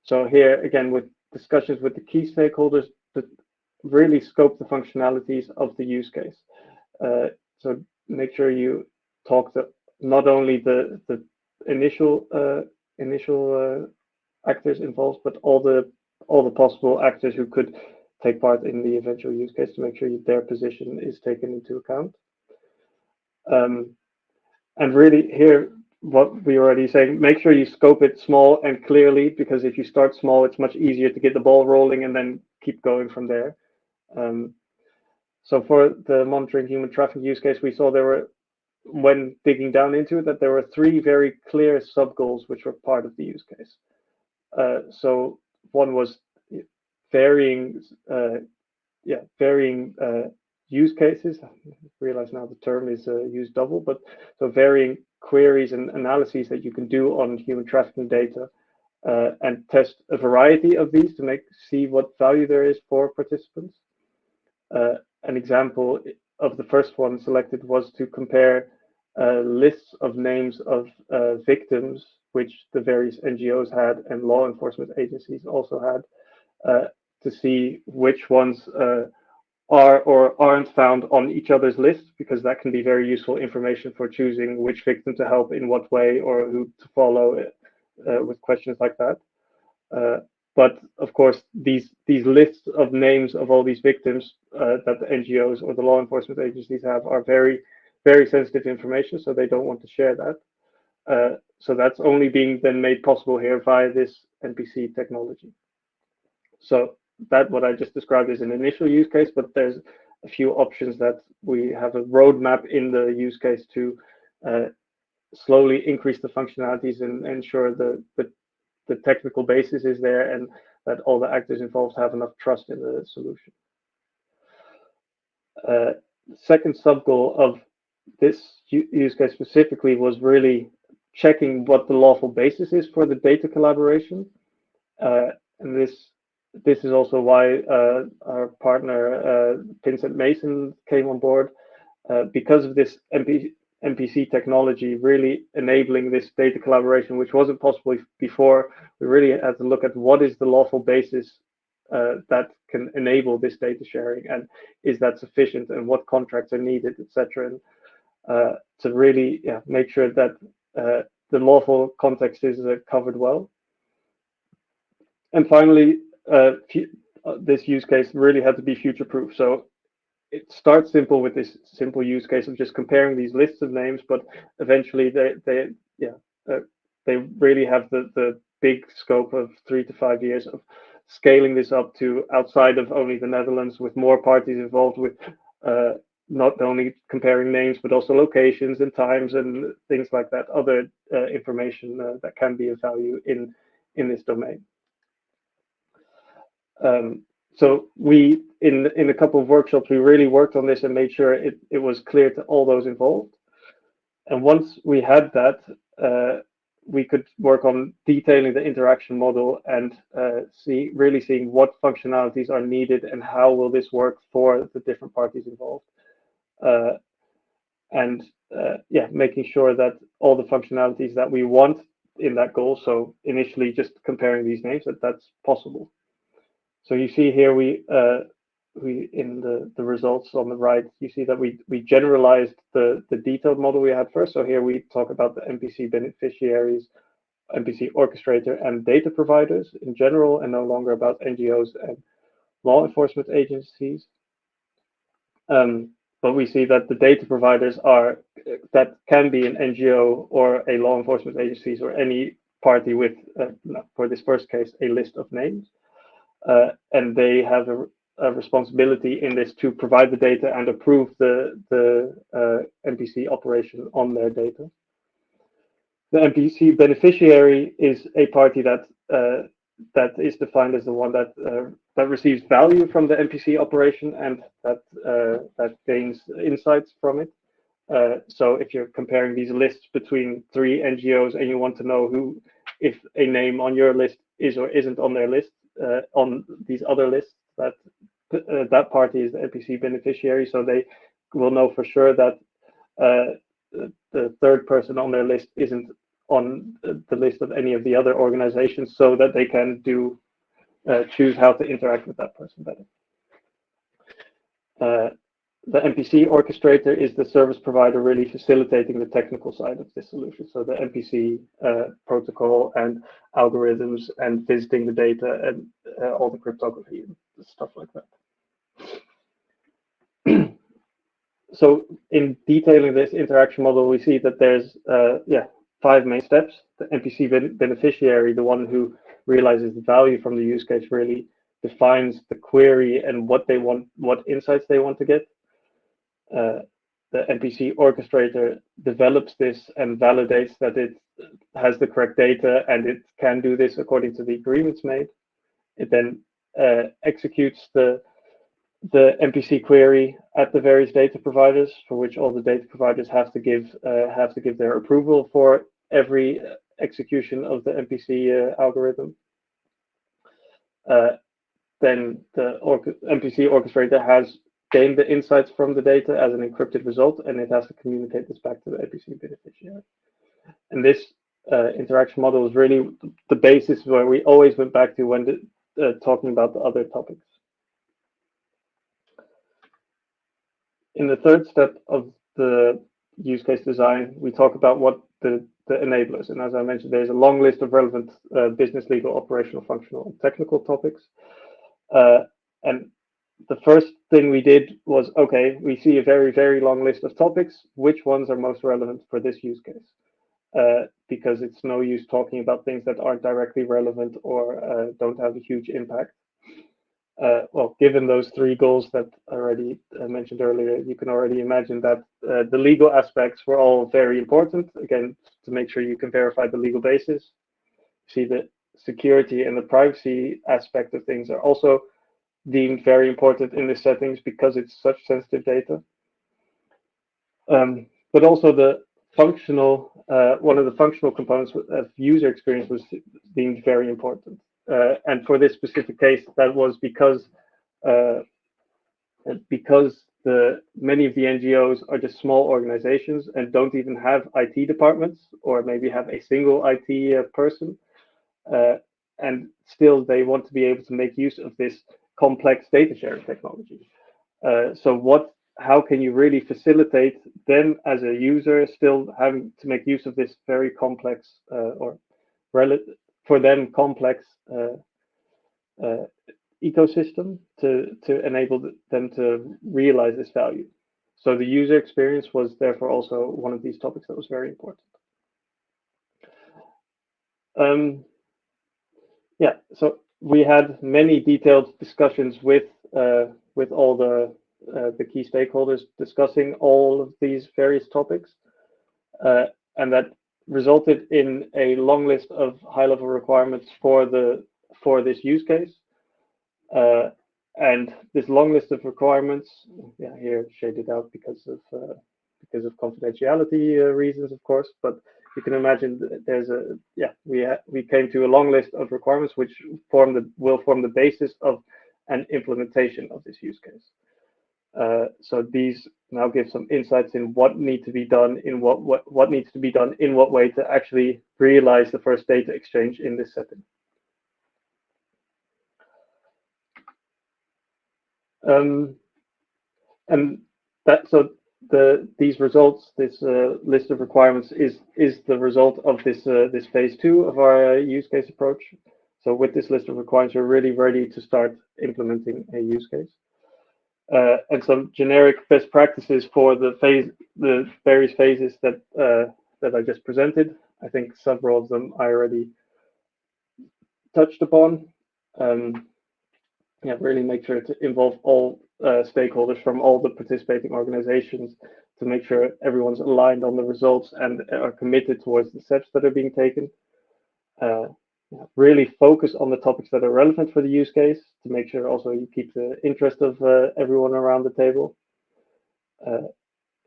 So here again, with discussions with the key stakeholders to really scope the functionalities of the use case. So make sure you talk to not only the initial actors involved, but all the possible actors who could take part in the eventual use case to make sure their position is taken into account. And really here, what we already saying, make sure you scope it small and clearly, because if you start small, it's much easier to get the ball rolling and then keep going from there. So for the monitoring human trafficking use case, we saw there were, when digging down into it, that there were 3 very clear sub-goals which were part of the use case. So one was varying use cases. I realize now the term is used double, but so varying queries and analyses that you can do on human trafficking data, and test a variety of these to see what value there is for participants. An example of the first one selected was to compare lists of names of victims, which the various NGOs had and law enforcement agencies also had, to see which ones are or aren't found on each other's list, because that can be very useful information for choosing which victim to help in what way or who to follow with questions like that. But of course, these lists of names of all these victims that the NGOs or the law enforcement agencies have are very, very sensitive information, so they don't want to share that. So that's only being then made possible here via this NPC technology. So that what I just described is an initial use case, but there's a few options that we have a roadmap in the use case to slowly increase the functionalities and ensure the technical basis is there and that all the actors involved have enough trust in the solution. Second sub-goal of this use case specifically was really checking what the lawful basis is for the data collaboration. And this is also why our partner Vincent Mason came on board, because of this NPC technology really enabling this data collaboration, which wasn't possible before. We really had to look at what is the lawful basis that can enable this data sharing, and is that sufficient, and what contracts are needed, etc. And to really make sure that the lawful context is covered well. And finally, this use case really had to be future-proof. So it starts simple with this simple use case of just comparing these lists of names, but eventually they really have the big scope of 3 to 5 years of scaling this up to outside of only the Netherlands, with more parties involved, with not only comparing names, but also locations and times and things like that, other information that can be of value in this domain. So we, in a couple of workshops, we really worked on this and made sure it was clear to all those involved. And once we had that, we could work on detailing the interaction model and really seeing what functionalities are needed and how will this work for the different parties involved. Yeah, making sure that all the functionalities that we want in that goal, so initially just comparing these names, that's possible. So you see here we in the results on the right, you see that we generalized the detailed model we had first. So here we talk about the MPC beneficiaries, MPC orchestrator, and data providers in general, and no longer about NGOs and law enforcement agencies. But we see that the data providers are that can be an NGO or a law enforcement agencies or any party with, for this first case, a list of names. And they have a responsibility in this to provide the data and approve the MPC operation on their data. The MPC beneficiary is a party that is defined as the one that receives value from the MPC operation and that gains insights from it. So if you're comparing these lists between 3 NGOs and you want to know if a name on your list is or isn't on their list, on these other lists, that party is the MPC beneficiary, so they will know for sure that the third person on their list isn't on the list of any of the other organizations, so that they can choose how to interact with that person better. The MPC orchestrator is the service provider really facilitating the technical side of this solution. So the MPC protocol and algorithms and visiting the data and all the cryptography and stuff like that. So in detailing this interaction model, we see that there's 5 main steps. The MPC beneficiary, the one who realizes the value from the use case, really defines the query and what they want, what insights they want to get. The MPC orchestrator develops this and validates that it has the correct data and it can do this according to the agreements made. It then executes the MPC query at the various data providers, for which all the data providers have to give their approval for every execution of the MPC algorithm. Then the MPC orchestrator has gained the insights from the data as an encrypted result, and it has to communicate this back to the MPC beneficiary. And this interaction model is really the basis where we always went back to when talking about the other topics. In the third step of the use case design, we talk about what the enablers. And as I mentioned, there's a long list of relevant business, legal, operational, functional, and technical topics. And the first thing we did was, okay, we see a very, very long list of topics. Which ones are most relevant for this use case? Because it's no use talking about things that aren't directly relevant or don't have a huge impact. Well, given those 3 goals that I already mentioned earlier, you can already imagine that the legal aspects were all very important, again, to make sure you can verify the legal basis. See, the security and the privacy aspect of things are also deemed very important in these settings because it's such sensitive data. But also the functional, one of the functional components of user experience was deemed very important. And for this specific case, that was because many of the NGOs are just small organizations and don't even have IT departments, or maybe have a single IT person. And still they want to be able to make use of this complex data sharing technology. So how can you really facilitate them as a user still having to make use of this very complex for them complex ecosystem to enable them to realize this value? So the user experience was therefore also one of these topics that was very important. Yeah, so we had many detailed discussions with all the the key stakeholders discussing all of these various topics, and that resulted in a long list of high-level requirements for this use case. And this long list of requirements, here shaded out because of confidentiality reasons, of course, but you can imagine there's we came to a long list of requirements which will form the basis of an implementation of this use case. So these now give some insights in what needs to be done in what needs to be done in what way to actually realize the first data exchange in this setting. And these results, this list of requirements is the result of this phase 2 of our use case approach. So with this list of requirements, we're really ready to start implementing a use case. And some generic best practices for the various phases that I just presented. I think several of them I already touched upon. Really make sure to involve all stakeholders from all the participating organizations to make sure everyone's aligned on the results and are committed towards the steps that are being taken. Really focus on the topics that are relevant for the use case to make sure also you keep the interest of everyone around the table.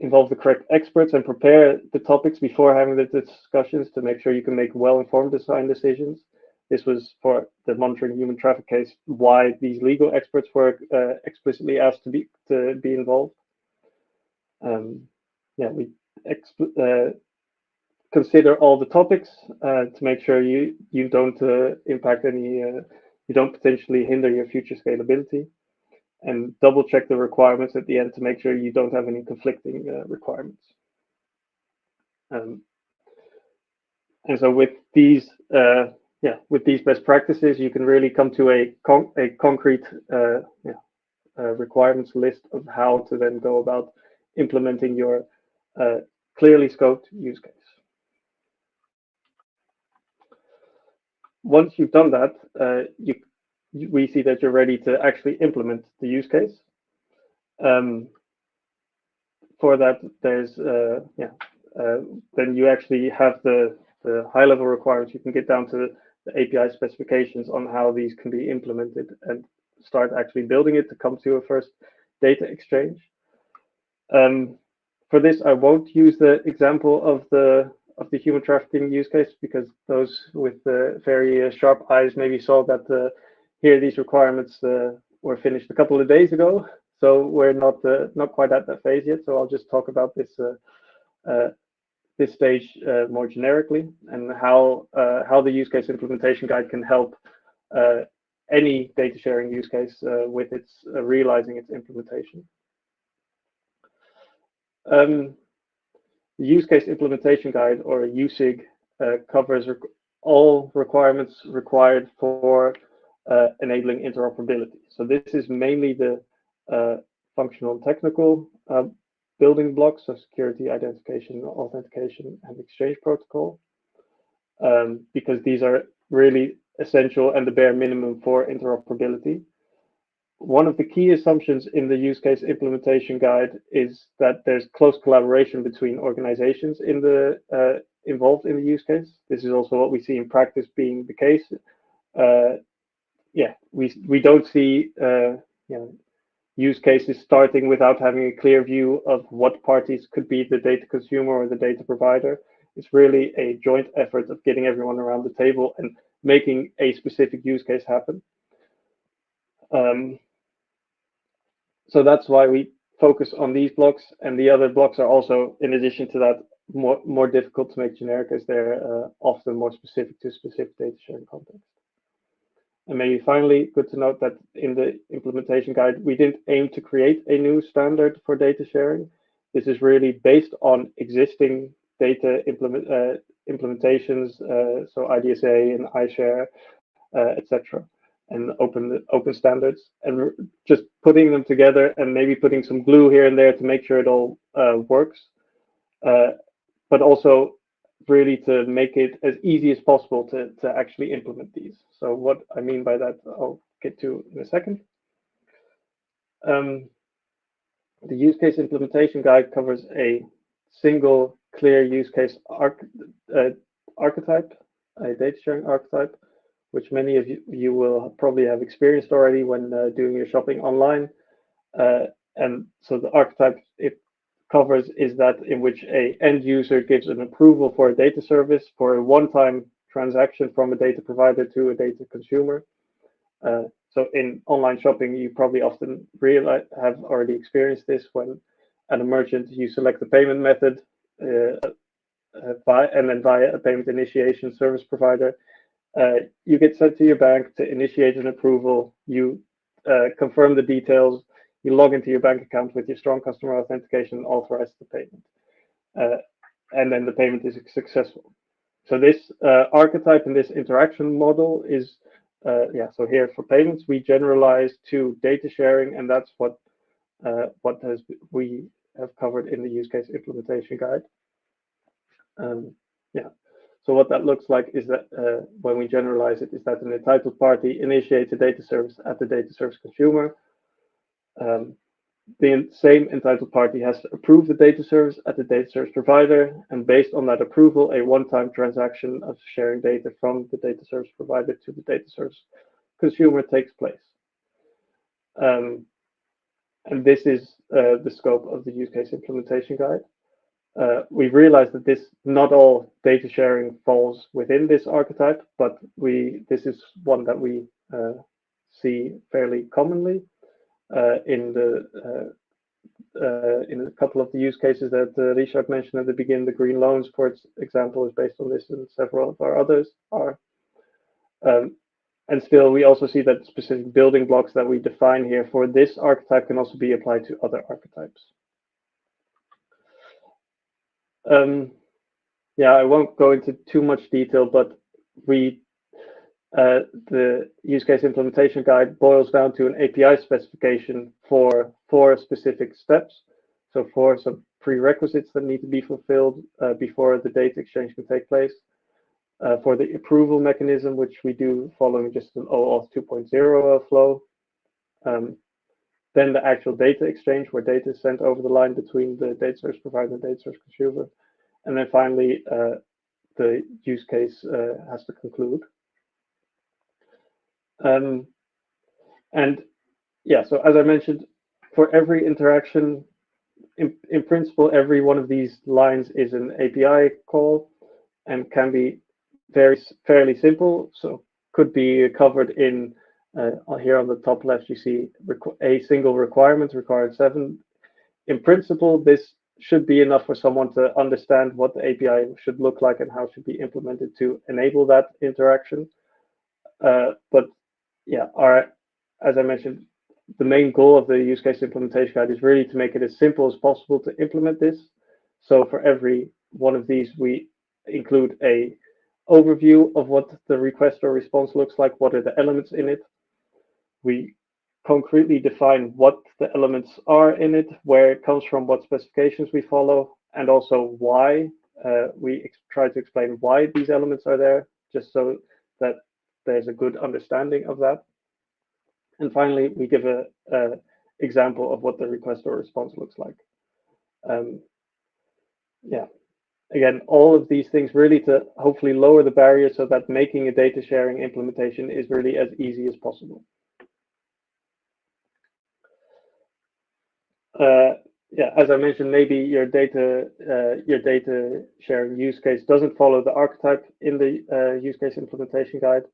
Involve the correct experts and prepare the topics before having the discussions to make sure you can make well-informed design decisions. This was for the monitoring human traffic case, why these legal experts were explicitly asked to be involved. We consider all the topics to make sure you don't impact any, you don't potentially hinder your future scalability, and double check the requirements at the end to make sure you don't have any conflicting requirements. And so with these best practices, you can really come to a concrete requirements list of how to then go about implementing your clearly scoped use case. Once you've done that, we see that you're ready to actually implement the use case. For that, there's then you actually have the high-level requirements. You can get down to the API specifications on how these can be implemented and start actually building it to come to a first data exchange. For this, I won't use the example of the human trafficking use case, because those with very sharp eyes maybe saw that here these requirements were finished a couple of days ago. So we're not quite at that phase yet. So I'll just talk about this this stage more generically, and how the use case implementation guide can help any data sharing use case with its realizing its implementation. The use case implementation guide, or USIG, covers all requirements required for enabling interoperability. So this is mainly the functional and technical building blocks of security, identification, authentication, and exchange protocol, because these are really essential and the bare minimum for interoperability. One of the key assumptions in the use case implementation guide is that there's close collaboration between organizations in the involved in the use case. This is also what we see in practice being the case. We don't see use cases starting without having a clear view of what parties could be the data consumer or the data provider. It's really a joint effort of getting everyone around the table and making a specific use case happen. So that's why we focus on these blocks, and the other blocks are also, in addition to that, more difficult to make generic, as they're often more specific to specific data sharing context. And maybe finally, good to note that in the implementation guide, we didn't aim to create a new standard for data sharing. This is really based on existing data implementations, so IDSA and iShare, etc., and open standards, and just putting them together and maybe putting some glue here and there to make sure it all works, but also really to make it as easy as possible to actually implement these. So what I mean by that, I'll get to in a second. The use case implementation guide covers a single clear use case archetype, a data sharing archetype, which many of you will probably have experienced already when doing your shopping online. And so the archetype it covers is that in which a end user gives an approval for a data service for a one-time transaction from a data provider to a data consumer. So in online shopping, you probably often have already experienced this when at a merchant you select the payment method and then via a payment initiation service provider, you get sent to your bank to initiate an approval. You confirm the details. You log into your bank account with your strong customer authentication and authorize the payment. And then the payment is successful. So this archetype and this interaction model is, so here for payments, we generalize to data sharing, and that's what we have covered in the use case implementation guide. So what that looks like is that when we generalize it, is that an entitled party initiates a data service at the data service consumer. The same entitled party has to approve the data service at the data service provider, and based on that approval, a one-time transaction of sharing data from the data service provider to the data service consumer takes place. And this is the scope of the use case implementation guide. We've realized that not all data sharing falls within this archetype, but this is one that we see fairly commonly in a couple of the use cases that Richard mentioned at the beginning. The green loans, for example, is based on this, and several of our others are. And still, we also see that specific building blocks that we define here for this archetype can also be applied to other archetypes. I won't go into too much detail, but the use case implementation guide boils down to an API specification for 4 specific steps. So 4 some prerequisites that need to be fulfilled before the data exchange can take place. For the approval mechanism, which we do following just an OAuth 2.0 flow. Then the actual data exchange, where data is sent over the line between the data service provider and data service consumer. And then finally, the use case has to conclude. So as I mentioned, for every interaction, in principle, every one of these lines is an API call and can be fairly simple. So could be covered in here on the top left, you see a single requirement required 7. In principle, this should be enough for someone to understand what the API should look like and how it should be implemented to enable that interaction. But yeah, as I mentioned, the main goal of the use case implementation guide is really to make it as simple as possible to implement this. So for every one of these, we include a overview of what the request or response looks like, what are the elements in it. We concretely define what the elements are in it, where it comes from, what specifications we follow, and also why. We try to explain why these elements are there, just so that there's a good understanding of that. And finally, we give a example of what the request or response looks like. Again, all of these things really to hopefully lower the barrier so that making a data sharing implementation is really as easy as possible. As I mentioned, maybe your data sharing use case doesn't follow the archetype in the use case implementation guide.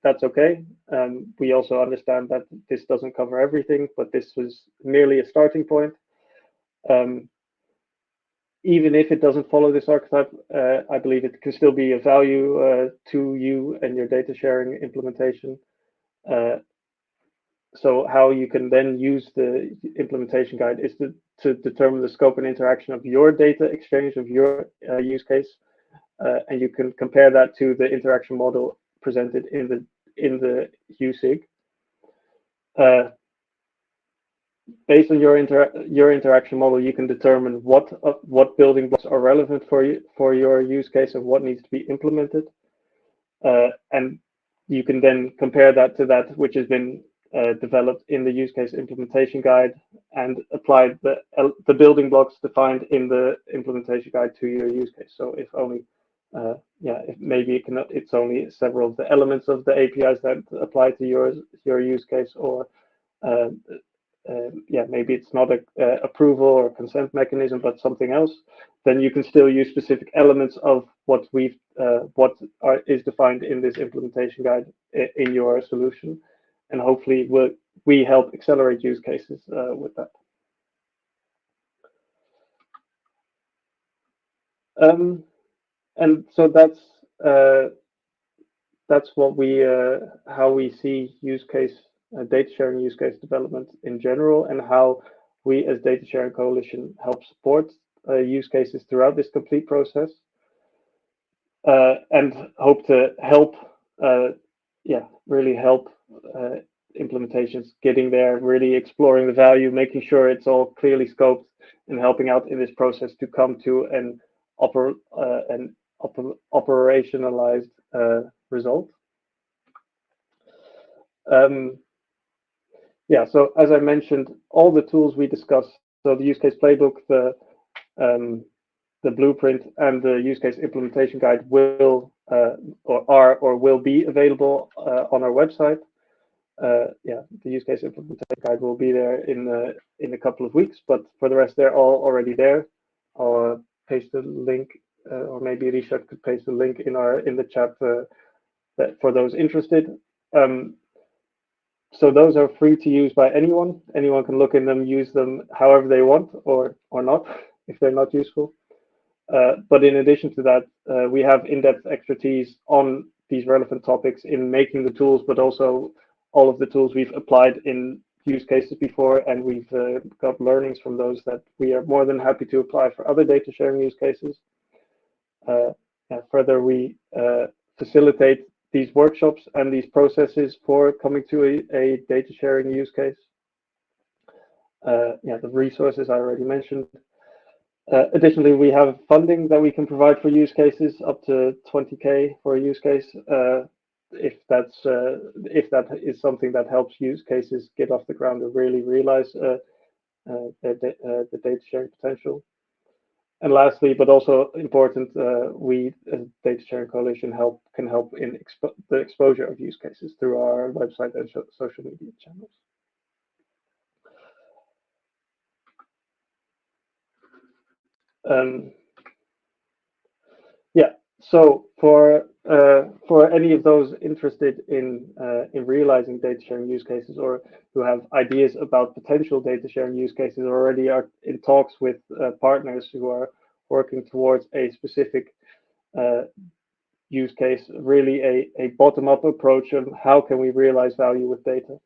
That's okay. We also understand that this doesn't cover everything, but this was merely a starting point. Even if it doesn't follow this archetype, I believe it can still be of value to you and your data sharing implementation. So how you can then use the implementation guide is to determine the scope and interaction of your data exchange, of your use case, and you can compare that to the interaction model presented in the USIG. Based on your interaction model, you can determine what building blocks are relevant for your use case and what needs to be implemented, and you can then compare that to that which has been developed in the use case implementation guide and applied the building blocks defined in the implementation guide to your use case. So if only, if maybe it's only several of the elements of the APIs that apply to your use case, or maybe it's not a approval or consent mechanism, but something else, then you can still use specific elements of what is defined in this implementation guide in your solution, and hopefully we help accelerate use cases with that. And so that's what how we see use case data sharing use case development in general, and how we as Data Sharing Coalition help support use cases throughout this complete process, and hope to help, really help implementations getting there, really exploring the value, making sure it's all clearly scoped, and helping out in this process to come to an operationalized result. So as I mentioned, all the tools we discussed, so the use case playbook, the blueprint, and the use case implementation guide will will be available on our website. The use case implementation guide will be there in a couple of weeks, but for the rest, they're all already there. I'll paste the link, or maybe Richard could paste the link in the chat for those interested. So those are free to use by anyone. Anyone can look in them, use them however they want, or not, if they're not useful. But in addition to that, we have in-depth expertise on these relevant topics in making the tools, but also all of the tools we've applied in use cases before, and we've got learnings from those that we are more than happy to apply for other data sharing use cases. Further, we facilitate these workshops and these processes for coming to a data sharing use case. The resources I already mentioned. Additionally, we have funding that we can provide for use cases, up to 20K for a use case, if that is something that helps use cases get off the ground and really realize the data sharing potential. And lastly, but also important, we as Data Sharing Coalition can help in the exposure of use cases through our website and social media channels. So for any of those interested in realizing data sharing use cases, or who have ideas about potential data sharing use cases, already are in talks with partners who are working towards a specific use case, really a bottom-up approach of how can we realize value with data.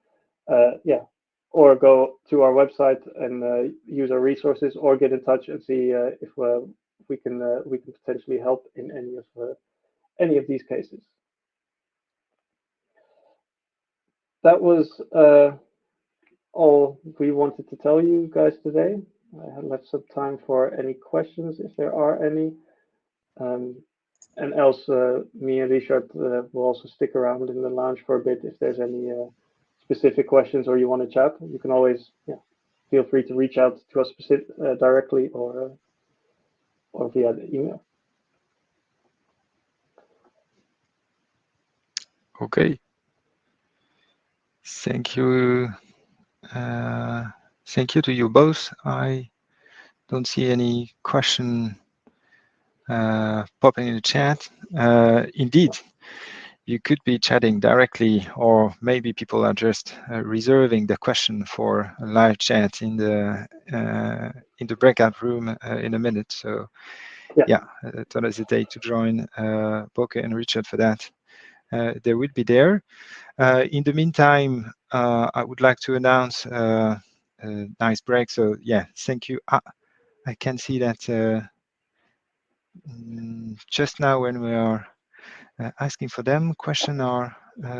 Or go to our website and use our resources, or get in touch and see if we can potentially help in any of these cases. That was all we wanted to tell you guys today. I have left some time for any questions, if there are any. And else, me and Richard will also stick around in the lounge for a bit if there's any specific questions, or you want to chat. You can always feel free to reach out to us directly, or via the email. Okay. Thank you. Thank you to you both. I don't see any question popping in the chat. Indeed, you could be chatting directly, or maybe people are just reserving the question for a live chat in the breakout room in a minute. So don't hesitate to join Boke and Richard for that. They will be there. In the meantime, I would like to announce a nice break. So thank you. I can see that just now when we are asking for them, questions are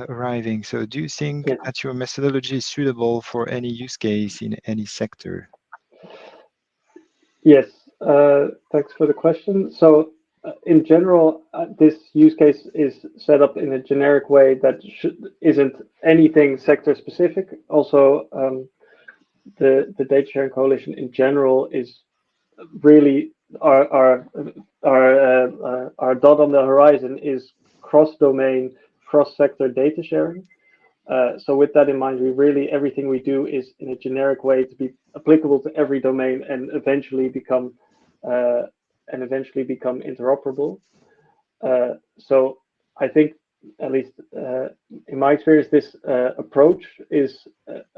arriving. So do you think that your methodology is suitable for any use case in any sector? Yes, thanks for the question. So in general, this use case is set up in a generic way that isn't anything sector specific. Also, the Data Sharing Coalition in general is really our dot on the horizon is cross-domain, cross-sector data sharing. So with that in mind, everything we do is in a generic way to be applicable to every domain and eventually become interoperable. So I think, at least in my experience, this approach is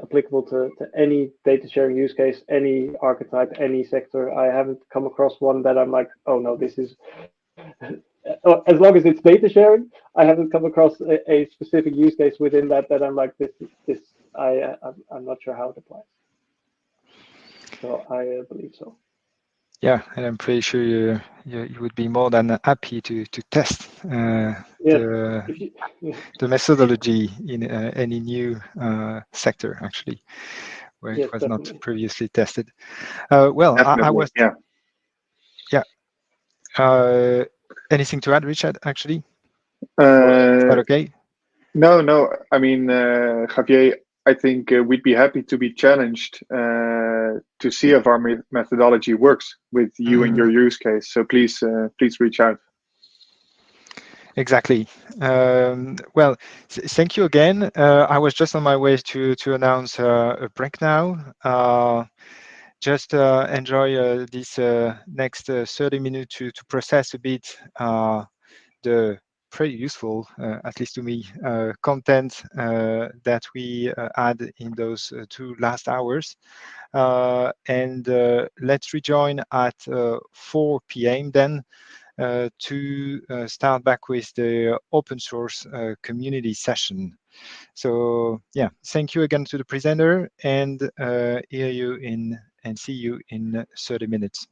applicable to any data sharing use case, any archetype, any sector. I haven't come across one that I'm like, oh no, this is as long as it's data sharing. I haven't come across a specific use case within that I'm like, I'm not sure how it applies. So I believe so. Yeah, and I'm pretty sure you would be more than happy to test the methodology in any new sector, actually, where it was definitely not previously tested. Well, I was. Yeah. Anything to add, Richard? Actually, is that okay? No. I mean, Javier, I think we'd be happy to be challenged to see if our methodology works with you and your use case. So please reach out. Exactly. Well, thank you again. I was just on my way to announce a break now. Just enjoy this next 30 minutes to process a bit the pretty useful, at least to me, content that we had in those 2 last hours. And let's rejoin at 4 p.m. then to start back with the open source community session. So yeah, thank you again to the presenter, and hear you in and see you in 30 minutes.